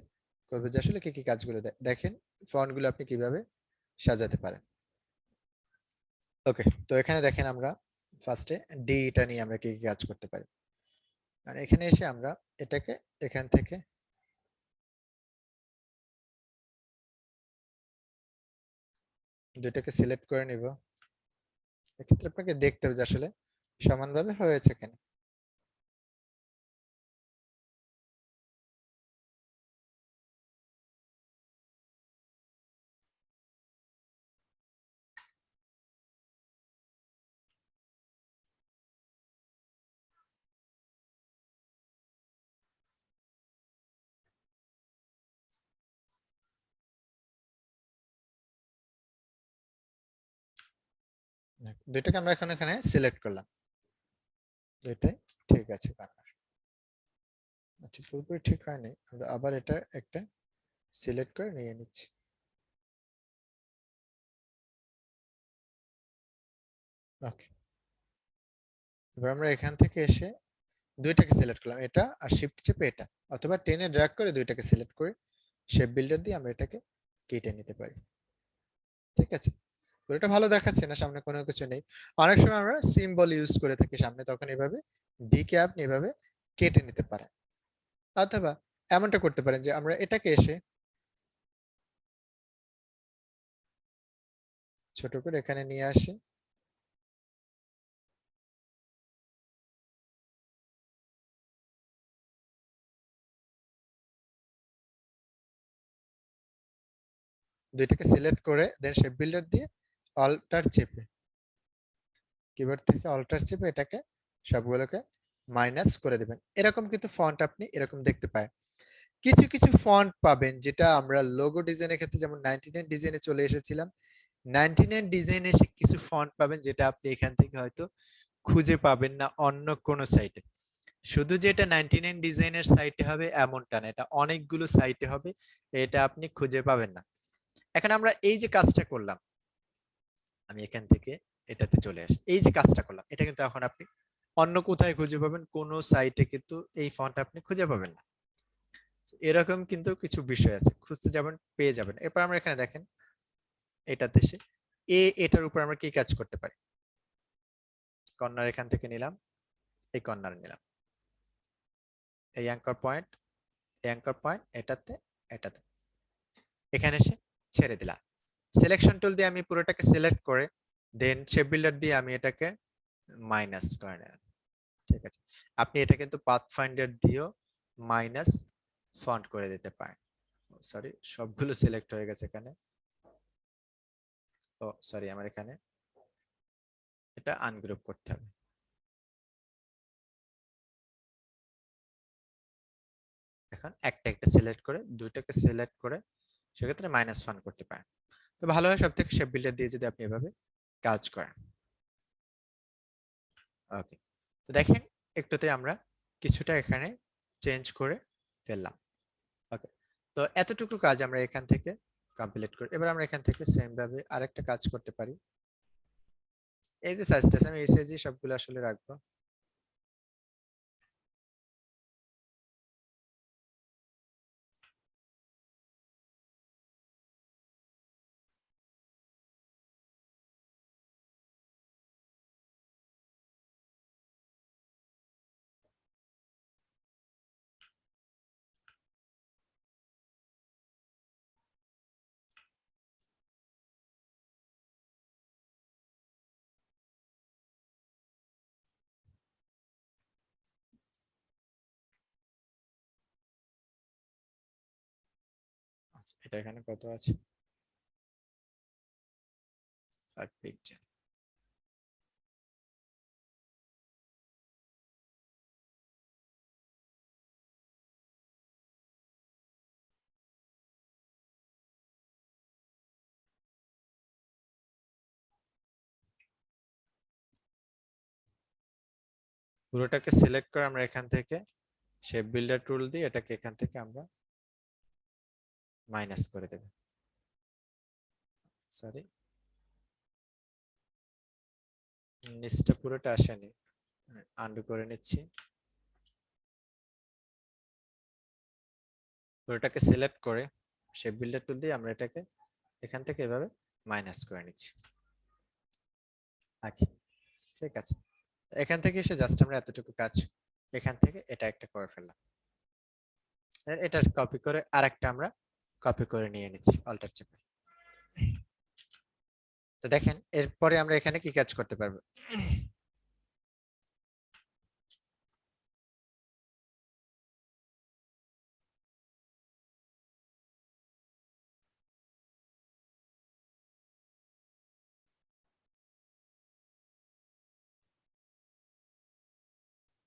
করবো, যে আসলে কি কি কাজগুলো দেখেন ফন্ট গুলো আপনি কিভাবে সাজাতে পারেন। ওকে, তো এখানে দেখেন আমরা ফার্স্টে ডি এটা নিয়ে আমরা কি কি কাজ করতে পারি। আর এখানে এসে আমরা এটাকে এখান থেকে দুইটাকে সিলেক্ট করে নিব। এক্ষেত্রে আপনাকে দেখতে হবে যে আসলে সমানভাবে হয়েছে কিনা। দুইটাকে আমরা এখন এখানে সিলেক্ট করলাম, দুইটাই ঠিক আছে কান্নার। আচ্ছা, পুরোপুরি ঠিক হয়নি, আমরা আবার এটা একটা সিলেক্ট করে নিয়ে নিচ্ছি। ওকে, এবার আমরা এখান থেকে এসে দুইটাকে সিলেক্ট করলাম, এটা আর শিফট চেপে এটা, অথবা টেনে ড্র্যাগ করে দুইটাকে সিলেক্ট করে শেপ বিল্ডার দিয়ে আমরা এটাকে কেটে নিতে পারি। ঠিক আছে, এটা ভালো দেখাচ্ছে না, সামনে কোনো কিছু নেই। অনেক সময় আমরা সিম্বল ইউজ করে থাকি সামনে, তখন এভাবে ডি কে আপনি এভাবে কেটে নিতে পারেন, অথবা এমনটা করতে পারেন যে আমরা এটাকে এসে ছোট করে এখানে নিয়ে আসি, দুইটাকে সিলেক্ট করে দেন শেপ বিল্ডার দিয়ে অল্টার চেপে, কিবোর্ড থেকে অল্টার চেপে এটাকে সবগুলোকে মাইনাস করে দিবেন। এরকম কিন্তু ফন্ট আপনি এরকম দেখতে পায়। কিছু কিছু ফন্ট পাবেন যেটা আমরা লোগো ডিজাইনের ক্ষেত্রে যেমন 99 ডিজাইনে চলে এসেছিলাম, 99 ডিজাইন এসে কিছু ফন্ট পাবেন যেটা আপনি এখান থেকে হয়তো খুঁজে পাবেন না অন্য কোনো সাইটে। শুধু যে এটা 99 ডিজাইনের সাইটে হবে এমনটা না, এটা অনেকগুলো সাইটে হবে, এটা আপনি খুঁজে পাবেন না। এখন আমরা এই যে কাজটা করলাম, আমি এখান থেকে এটাতে চলে আসি, এই যে কাজটা করলাম এটা কিন্তু এখন আপনি অন্য কোথায় খুঁজে পাবেন, কোনো সাইটে কিন্তু এই ফন্ট আপনি খুঁজে পাবেন না। এরকম কিন্তু কিছু বিষয় আছে, খুঁজতে যাবেন পেয়ে যাবেন। এরপর আমরা এখানে দেখেন এটাতে এসে এটার উপর আমরা কি কাজ করতে পারি, কর্নার এখান থেকে নিলাম, এই কর্নার নিলাম, এই অ্যাঙ্কর পয়েন্ট, এই অ্যাঙ্কর পয়েন্ট এটাতে, এটাতে, এখানে এসে ছেড়ে দিলাম। সিলেকশন টুল দিয়ে আমি পুরোটাকে সিলেক্ট করে দেন শেপ বিল্ডার দিয়ে আমি এটাকে মাইনাস করে নিলাম। ঠিক আছে, আপনি এটা কিন্তু পাথ ফাইন্ডার দিয়েও মাইনাস ফন্ট করে দিতে পারেন। সরি, সবগুলো সিলেক্ট হয়ে গেছে এখানে। ও সরি, আমার এখানে এটা আনগ্রুপ করতে হবে। এখন একটা একটা সিলেক্ট করে দুইটাকে সিলেক্ট করে সেক্ষেত্রে মাইনাস ফান করতে পারেন। তো ভালো হয় সব থেকে শেপ বিল্ডার দিয়ে যদি আপনি এভাবে কাজ করেন। ওকে, তো দেখেন একটুতে আমরা কিছুটা এখানে চেঞ্জ করে ফেললাম। ওকে, তো এতটুকু কাজ আমরা এখান থেকে কমপ্লিট করি। এবার আমরা এখান থেকে সেম ভাবে আরেকটা কাজ করতে পারি। এই যে সাইজটা আমি এই সাইজে সবগুলো আসলে রাখবো। আচ্ছা, এটা এখানে কত আছে, 5 পিক্সেল। পুরোটাকে সিলেক্ট করে আমরা এখান থেকে শেপ বিল্ডার টুল দিয়ে এটাকে এখান থেকে আমরা মাইনাস করে দেব। সরি, নিচটা পুরোটা আসেনি, আন্ডু করে নিচ্ছি। পুরোটাকে সিলেক্ট করে শেপ বিল্ডার টুল দিয়ে আমরা এটাকে এখান থেকে এভাবে মাইনাস করে নিচ্ছি। আগে ঠিক আছে, এখান থেকে এসে জাস্ট আমরা এতটুকু কাজ এখান থেকে এটা একটা করে ফেললাম। এটা কপি করে আরেকটা আমরা কপি করে নিয়ে নিচ্ছি অল্টার চেপে। তো দেখেন এরপরে আমরা এখানে কি কাজ করতে পারবো।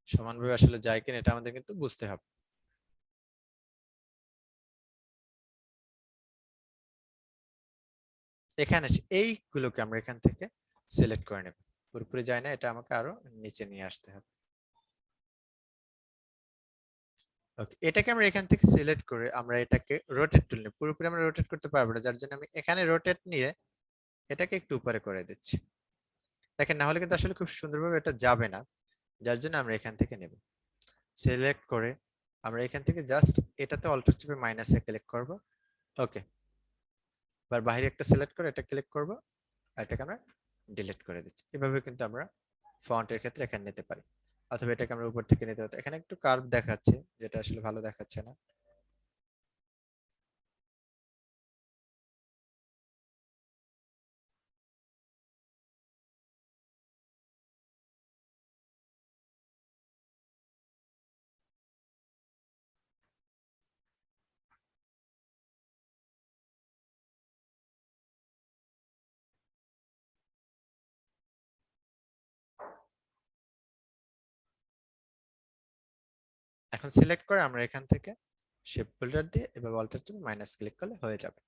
সমানভাবে আসলে যায় কিনা এটা আমাদের কিন্তু বুঝতে হবে। এখানে এইগুলোকে আমরা এখান থেকে সিলেক্ট করে নেব। পুরোপুরি যায় না, এটা আমাকে আরো নিচে নিয়ে আসতে হবে। ওকে, এটাকে আমরা এখান থেকে সিলেক্ট করে আমরা এটাকে রোটেট টুল নিয়ে, পুরোপুরি আমরা রোটেট করতে পারবো না, যার জন্য আমি এখানে রোটেট নিয়ে এটাকে একটু উপরে করে দিচ্ছি। দেখেন না হলে কিন্তু আসলে খুব সুন্দরভাবে এটা যাবে না, যার জন্য আমরা এখান থেকে নেব। সিলেক্ট করে আমরা এখান থেকে জাস্ট এটাতে অল্টার চেপে মাইনাসে ক্লিক করব। ওকে, এবার বাইরে একটা সিলেক্ট করে এটা ক্লিক করব আর এটাকে আমরা ডিলিট করে দিচ্ছি। এভাবে কিন্তু আমরা ফন্টের ক্ষেত্রে এখানে নিতে পারি, অথবা এটাকে আমরা উপর থেকে নিতে পারি। এখানে একটু কার্ভ দেখাচ্ছে যেটা আসলে ভালো দেখাচ্ছে না। এখন সিলেক্ট করে আমরা এখান থেকে শিফট ফোল্ডার দিয়ে এভাবে অল্টার চিহ্ন মাইনাস ক্লিক করলে হয়ে যাবে।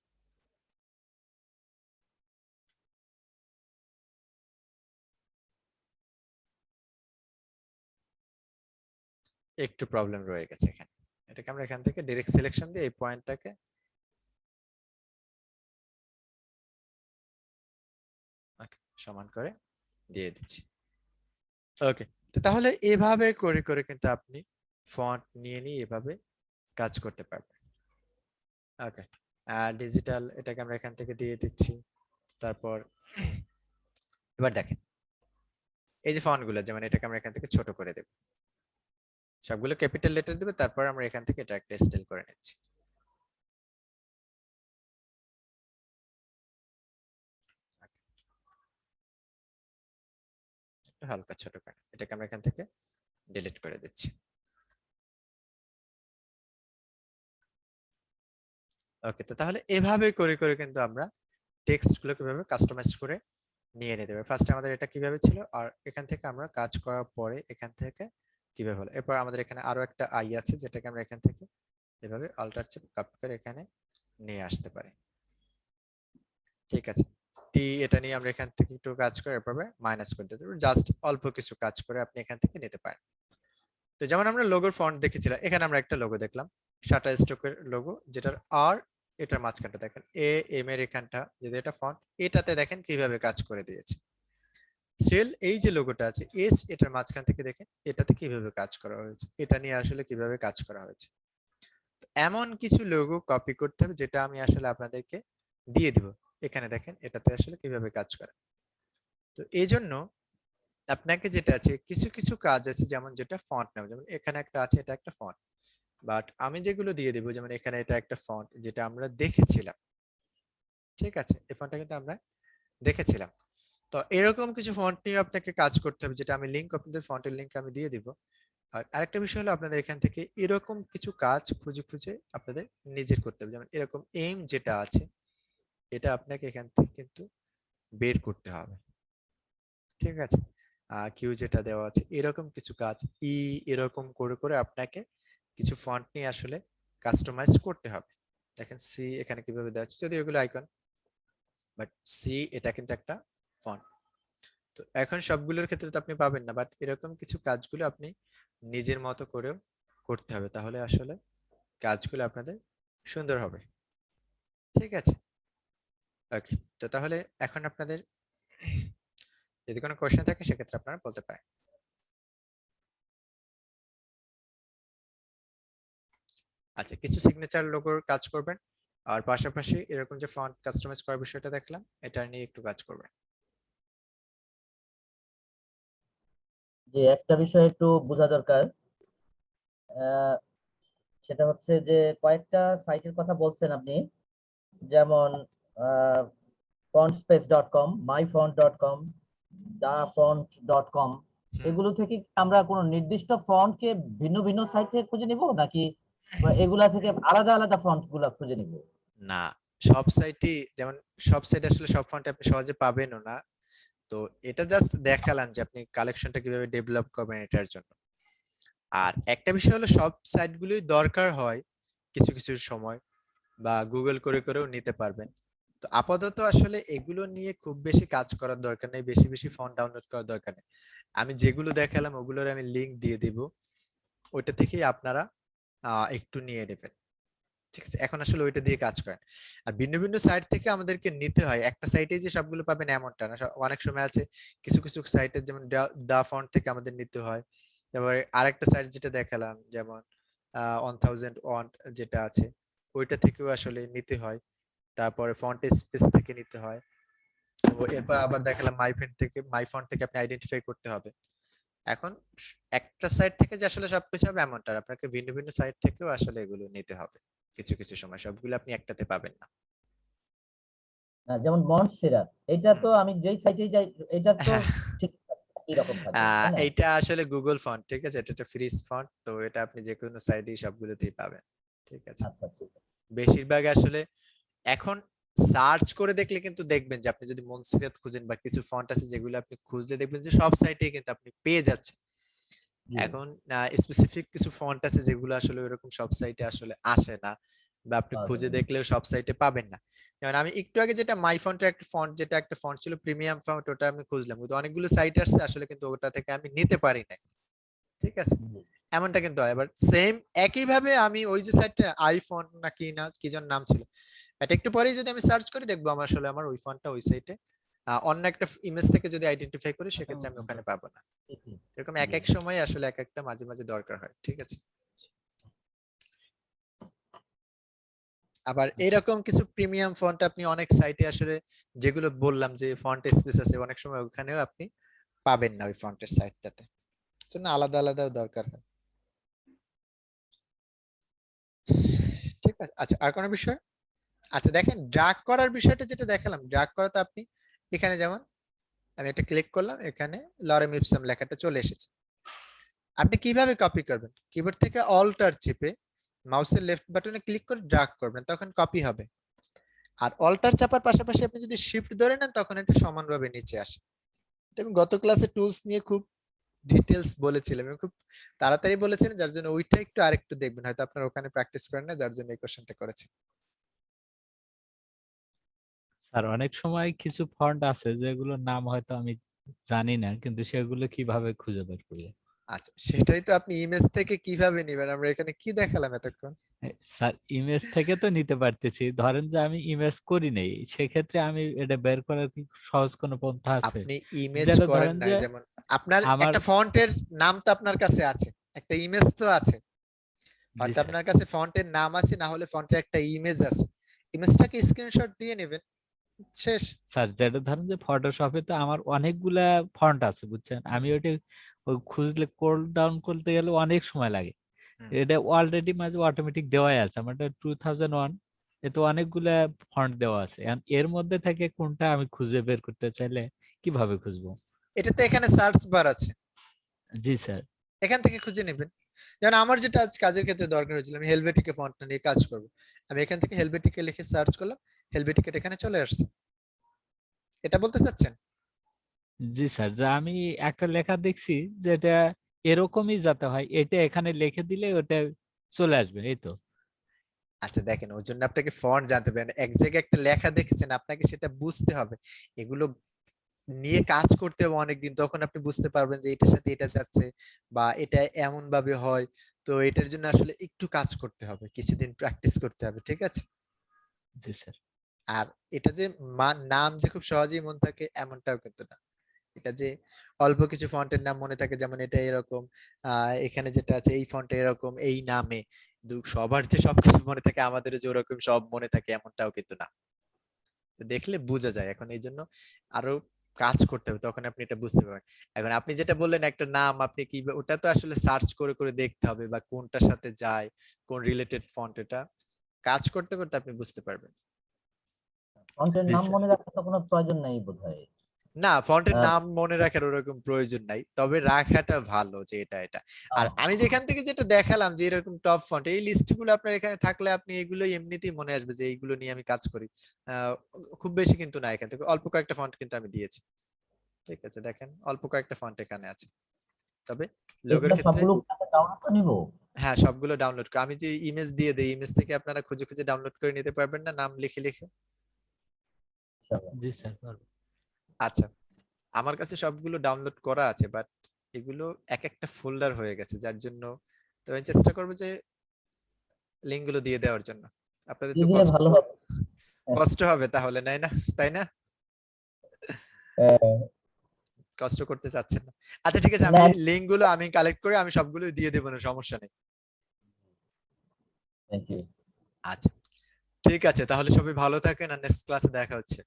একটু প্রবলেম রয়ে গেছে এখানে, এটাকে আমরা এখান থেকে ডাইরেক্ট সিলেকশন দিয়ে এই পয়েন্টটাকে সমান করে দিয়ে দিচ্ছি। ওকে, তো তাহলে এভাবে করে করে কিন্তু আপনি ফন্ট নিয়ে নিয়ে এভাবে কাজ করতে পারবেন। ওকে, ডিজিটাল এটাকে আমরা এখান থেকে দিয়ে দিচ্ছি। তারপর এবার দেখেন এই যে ফন্ট গুলো, যেমন এটাকে আমরা এখান থেকে ছোট করে দেব, সবগুলো ক্যাপিটাল লেটার দেবে, তারপর আমরা এখান থেকে এটা একটা স্টাইল করে নিচ্ছি। হালকা ছোট করে এটাকে আমরা এখান থেকে ডিলিট করে দিচ্ছি। ওকে, তো তাহলে এভাবে করে করে কিন্তু আমরা টেক্সট গুলো কিভাবে কাস্টমাইজ করে নিয়ে নিতে পারি। ফার্স্টে আমাদের এটা কিভাবে ছিল, আর এখান থেকে আমরা কাজ করার পরে এখান থেকে কিভাবে হলো। এরপর আমাদের এখানে আরো একটা আই আছে, যেটাকে আমরা এখান থেকে এভাবে অল্টার চেপ কপি করে এখানে নিয়ে আসতে পারি। ঠিক আছে, টি এটা নিয়ে আমরা এখান থেকে একটু কাজ করে এরপর মাইনাস করে দিতে পারি, জাস্ট অল্প কিছু কাজ করে আপনি এখান থেকে নিতে পারেন। তো যেমন আমরা লোগোর ফন্ট দেখেছিলাম, এখানে আমরা একটা লোগো দেখলাম, শাটার স্টকের লোগো, যেটার আর এটার মাঝখানটা দেখেন এ এম এর এখানটা, যদি এটা ফন্ট, এটাতে দেখেন কিভাবে কাজ করে দিয়েছে। সেল এই যে লোগোটা আছে এস, এটার মাঝখান থেকে দেখেন এটাতে কিভাবে কাজ করা হয়েছে, এটা নিয়ে আসলে কিভাবে কাজ করা হয়েছে। এমন কিছু লোগো কপি করতে হবে যেটা আমি আসলে আপনাদেরকে দিয়ে দিব। এখানে দেখেন এটাতে আসলে কিভাবে কাজ করে। তো এই জন্য আপনাকে যেটা আছে কিছু কিছু কাজ আছে, যেমন যেটা ফন্ট নাম, যেমন এখানে একটা আছে, এটা একটা ফন্ট, বাট আমি যেগুলো দিয়ে দিব, যেমন এখানে এটা একটা ফন্ট যেটা আমরা দেখেছিলাম। ঠিক আছে, এই ফন্টটা কিন্তু আমরা দেখেছিলাম। তো এরকম কিছু ফন্ট নিয়ে আপনাকে কাজ করতে হবে, যেটা আমি লিংক, আপনাদের ফন্টের লিংক আমি দিয়ে দিব। আর আরেকটা বিষয় হলো আপনাদের এখান থেকে এরকম কিছু কাজ খুঁজে খুঁজে আপনাদের নিজের করতে হবে, যেমন এরকম এম যেটা আছে এটা আপনাকে এখান থেকে কিন্তু বের করতে হবে। ঠিক আছে, কিউ যেটা দেওয়া আছে এরকম কিছু কাজ, ই এরকম করে করে আপনাকে কিছু ফন্ট নিয়ে আসলে কাস্টমাইজ করতে হবে। দেখেন সি এখানে কিভাবে দেওয়া আছে, যদি এগুলো আইকন, বাট সি এটা কিন্তু একটা ফন্ট। তো এখন সবগুলোর ক্ষেত্রে তো আপনি পাবেন না, বাট এরকম কিছু কাজগুলো আপনি নিজের মতো করেও করতে হবে, তাহলে আসলে কাজগুলো আপনাদের সুন্দর হবে। ঠিক আছে, ওকে, তো তাহলে এখন আপনাদের যদি কোনো কোশ্চেন থাকে সেক্ষেত্রে আপনারা বলতে পারেন। আচ্ছা, কিছু সিগনেচার লোগোর কাজ করবেন, আর পাশাপাশি এরকম যে ফন্ট কাস্টমাইজ করার বিষয়টা দেখলাম, এটা নিয়ে একটু কাজ করবেন। যে একটা বিষয় একটু বোঝা দরকার, আহ, সেটা হচ্ছে যে কয়েকটা সাইটের কথা বলছেন আপনি, যেমন fontspace.com, myfont.com, thefont.com, এগুলো থেকে কি আমরা কোনো নির্দিষ্ট ফন্টকে ভিন্ন ভিন্ন সাইট থেকে খুঁজে নিব, নাকি এগুলা থেকে আলাদা আলাদা ফন্ট গুলা খুঁজে নিব? না, সব সাইটই যেমন, সব সাইট আসলে সব ফন্ট আপনি সহজে পাবেনও না। তো এটা জাস্ট দেখালাম যে আপনি কালেকশনটা কিভাবে ডেভেলপ করবেন এটার জন্য। আর একটা বিষয় হলো সব সাইটগুলোই দরকার হয় কিছু কিছু সময়, বা গুগল করে করেও নিতে পারবেন। তো আপাতত আসলে এগুলো নিয়ে খুব বেশি কাজ করার দরকার নেই, বেশি বেশি ফন্ট ডাউনলোড করার দরকার নেই। আমি যেগুলো দেখালাম ওগুলোর আমি লিংক দিয়ে দিব, ওইটা থেকেই আপনারা একটু নিয়ে নেবেন। ঠিক আছে, এখন আসলে ওইটা দিয়ে কাজ করেন। আর ভিন্ন ভিন্ন সাইট থেকে আমাদেরকে নিতে হয়, একটা সাইটে যে সবগুলো পাবেন এমনটা না, অনেক সময় আছে কিছু কিছু সাইটে, যেমন দা ফন্ট থেকে আমাদের নিতে হয়। তারপরে আরেকটা সাইট যেটা দেখালাম, যেমন 1001 যেটা আছে ওইটা থেকেও আসলে নিতে হয়। তারপরে ফন্ট স্পেস থেকে নিতে হয়। তো এরপর আবার দেখালাম মাই ফন্ট থেকে আপনি আইডেন্টিফাই করতে হবে। এখন একটা সাইট থেকে যে আসলে সবকিছু হবে এমনটা না, আপনাকে ভিন্ন ভিন্ন সাইট থেকেও আসলে এগুলো নিতে হবে। কিছু কিছু সময় সবগুলো আপনি একটাতে পাবেন না। যেমন মন্টসেরাট, এটা তো আমি যেই সাইটে যাই, এটা তো হ্যাঁ, ঠিক এরকম থাকবে, তাই না? এইটা আসলে গুগল ফন্ট, ঠিক আছে, এটা একটা ফ্রি ফন্ট, তো এটা আপনি যে কোনো সাইটেই সবগুলোতেই পাবেন। ঠিক আছে, আচ্ছা, ঠিক আছে। বেশিরভাগ আসলে এখন সার্চ করে দেখলে কিন্তু দেখবেন যে আপনি যদি মনসিরাত খুঁজেন বা কিছু ফন্ট আছে যেগুলো আপনি খুঁজলে দেখবেন যে সব সাইটেই কিন্তু আপনি পেয়ে যাচ্ছেন। জি এখন স্পেসিফিক কিছু ফন্ট আছে যেগুলো আসলে ওইরকম সব সাইটে আসলে আসে না, বা আপনি পাওয়া খুঁজে যাবে না। দেখলেও সব সাইটে পাবেন না। যেমন আমি একটু আগে যেটা মাই ফন্টের একটা ফন্ট, যেটা একটা ফন্ট ছিল প্রিমিয়াম ফন্ট, ওটা আমি খুঁজলাম, কিন্তু অনেকগুলো সাইট আসছে আসলে, কিন্তু ওটা থেকে আমি নিতে পারি না। ঠিক আছে, জি এমনটা কিন্তু হয়। এবার সেম একই ভাবে আমি ওই যে সাইটটা আইফোন না কি না কি যেন নাম ছিল, এটা একটু পরেই যদি আমি সার্চ করি দেখবো আমার আসলে আমার ওই ফন্টটা ওই সাইটে অন্য একটা ইমেজ থেকে যদি আইডেন্টিফাই করি সেক্ষেত্রে আমি ওখানে পাবো না। ঠিকই। এরকম এক জি এক সময় আসলে এক একটা মাঝে মাঝে দরকার হয়। ঠিক আছে, আবার এরকম কিছু প্রিমিয়াম ফন্ট আপনি অনেক সাইটে আসলে, যেগুলো বললাম যে ফন্ট স্পেস আছে, অনেক সময় ওখানেও আপনি পাবেন না ওই ফন্টের সাইটটাতে, জন্য আলাদা আলাদা দরকার হয়। ঠিক আছে, আচ্ছা আর কোনো বিষয়? আচ্ছা দেখেন, ড্রাগ করার বিষয়টা যেটা দেখালাম, ড্রাগ করা তো আপনি এখানে যেমন আমি একটা ক্লিক করলাম, এখানে লরেম ইপসাম লেখাটা চলে এসেছে। আপনি কিভাবে কপি করবেন? কিবোর্ড থেকে অল্টার চেপে মাউসের লেফট বাটনে ক্লিক করে ড্রাগ করবেন, তখন কপি হবে। আর অল্টার চাপার পাশাপাশি আপনি যদি শিফট ধরে নেন তখন এটা সমানভাবে নিচে আসে। এটা আমি গত ক্লাসে টুলস নিয়ে খুব ডিটেলস বলেছিলাম, আমি খুব তাড়াতাড়ি বলেছিলেন, যার জন্য ওইটা একটু আরেকটু দেখবেন, হয়তো আপনার ওখানে প্র্যাকটিস করেন না, যার জন্য এই কোশ্চেনটা করেছে। স্যার, অনেক সময় কিছু ফন্ট আছে যেগুলোর নাম হয়তো আমি জানি না, কিন্তু সেগুলো কিভাবে খুঁজে বের করবো? আচ্ছা সেটাই তো, আপনি ইমেজ থেকে কিভাবে নিবেন? আমরা এখানে কি দেখালাম এতক্ষণ? স্যার, ইমেজ থেকে তো নিতে পারতেছি, ধরেন যে আমি ইমেজ করি নাই, সেক্ষেত্রে আমি এটা বের করার কি সহজ কোনো পন্থা আছে? আপনি ইমেজ যেটা করেন ধরেন নাই, যে যেমন আপনার আমার, একটা ফন্টের নাম তো আপনার কাছে আছে, একটা ইমেজ তো আছে, জি হয়তো স্যার। আপনার কাছে ফন্টের নাম আছে, না হলে ফন্টের একটা ইমেজ আছে, ইমেজটাকে স্ক্রিনশট দিয়ে নেবেন, শেষ। স্যার, যেটা ধরেন যে ফটোশপে তো আমার অনেকগুলা ফন্ট আছে, বুঝছেন, আমি ওইটা ওই খুঁজলে কোল ডাউন করতে গেলে অনেক সময় লাগে। হুম। এটা অলরেডি মাঝে অটোমেটিক দেওয়াই আছে, আমার 2001, এতে অনেকগুলা ফন্ট দেওয়া আছে, এখন এর মধ্যে থেকে কোনটা আমি খুঁজে বের করতে চাইলে কিভাবে খুঁজবো? এটাতে এখানে সার্চ বার আছে, জি স্যার। এখান থেকে খুঁজে নেবেন। যেমন আমার যেটা আজ কাজের ক্ষেত্রে দরকার হয়েছিল, আমি হেলভেটিকে ফন্টটা নিয়ে কাজ করব, আমি এখান থেকে হেলভেটিকে লিখে সার্চ করলাম, হেলভেটিকেট এখানে চলে আসছে। এটা বলতে চাচ্ছেন? জি স্যার, যা আমি একটা লেখা দেখছি যেটা এরকমই যাতে হয়, এটা এখানে লিখে দিলে ওটা চলে আসবে, এই তো। আচ্ছা দেখেন, ওই জন্য আপনাকে ফন্ট জানতে হবে, এক জায়গায় একটা লেখা দেখেছেন, আপনাকে সেটা বুঝতে হবে, এগুলো নিয়ে কাজ করতে হবে অনেকদিন, তখন আপনি বুঝতে পারবেন যে এটার সাথে এটা যাচ্ছে, বা এটা এমন ভাবে হয়। তো এটার জন্য আসলে একটু কাজ করতে হবে, কিছুদিন প্র্যাকটিস করতে হবে। ঠিক আছে, জি স্যার। আর এটা যে নাম যে খুব সহজেই মনে থাকে এমনটাও কিন্তু না। এটা যে অল্প কিছু ফন্টের নাম মনে থাকে, যেমন এটা এরকম, এখানে যেটা আছে এই ফন্টে এরকম এই নামে, কিন্তু সবার যে সবকিছু মনে থাকে, আমাদের যে ওরকম সব মনে থাকে এমনটাও কিন্তু না। দেখলে বোঝা যায়, এখন এই জন্য আরো কাজ করতে হবে, তখন আপনি এটা বুঝতে পারবেন। এখন আপনি যেটা বললেন একটা নাম, আপনি কি ওটা তো আসলে সার্চ করে করে দেখতে হবে, বা কোনটার সাথে যায়, কোন রিলেটেড ফন্ট, এটা কাজ করতে করতে আপনি বুঝতে পারবেন। ফন্টের জি নাম স্যার। মনে রাখার তো কোনো প্রয়োজন নাই বোধহয়। না, ফন্টের আহ, নাম মনে রাখার ওরকম প্রয়োজন নাই, তবে রাখাটা ভালো যে এটা এটা। আর আহ, আমি যেখান থেকে যেটা দেখালাম যে এরকম টপ ফন্ট, এই লিস্ট গুলো আপনার এখানে থাকলে আপনি এগুলো এমনিতেই মনে আসবে যে এইগুলো নিয়ে আমি কাজ করি। আহ, খুব বেশি কিন্তু না, এখান থেকে অল্প কয়েকটা ফন্ট কিন্তু আমি দিয়েছি। ঠিক আছে, দেখেন অল্প কয়েকটা ফন্ট এখানে আছে, তবে লোগোর এগুলো ক্ষেত্রে সবগুলো ডাউনলোড করে নিবো? হ্যাঁ সবগুলো ডাউনলোড করে, আমি যে ইমেজ দিয়ে দেই, ইমেজ থেকে আপনারা খুঁজে খুঁজে ডাউনলোড করে নিতে পারবেন না, নাম লিখে লিখে। জি স্যার, পারবো। আচ্ছা, আমার কাছে সবগুলো ডাউনলোড করা আছে, বাট এগুলো এক একটা ফোল্ডার হয়ে গেছে, যার জন্য তো আমি চেষ্টা করবো যে লিঙ্ক গুলো দিয়ে দেওয়ার জন্য। আপনাদের কি তো দিলে কষ্ট ভালো হবে? কষ্ট হবে তাহলে, নাই না? তাই না? আহ, কষ্ট করতে চাচ্ছেন না? আচ্ছা ঠিক আছে, আমি না, লিঙ্ক গুলো আমি কালেক্ট করে আমি সবগুলো দিয়ে দেবো, না সমস্যা নেই। Thank you. আচ্ছা ঠিক আছে, তাহলে সবাই ভালো থাকেন, আর নেক্সট ক্লাসে দেখা হচ্ছে।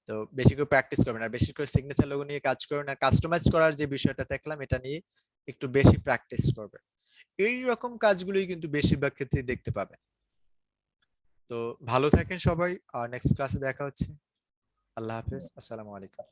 তো বেশি করে প্র্যাকটিস করবেন, আর বেশি করে সিগনেচার লোগো নিয়ে কাজ করবেন, আর কাস্টমাইজ করার যে বিষয়টা দেখলাম এটা নিয়ে একটু বেশি প্র্যাকটিস করবেন। এই রকম কাজগুলোই কিন্তু বেশিরভাগ ক্ষেত্রেই দেখতে পাবেন। তো ভালো থাকেন সবাই, আর নেক্সট ক্লাসে দেখা হচ্ছে। আল্লাহ হাফেজ, আসসালামু আলাইকুম।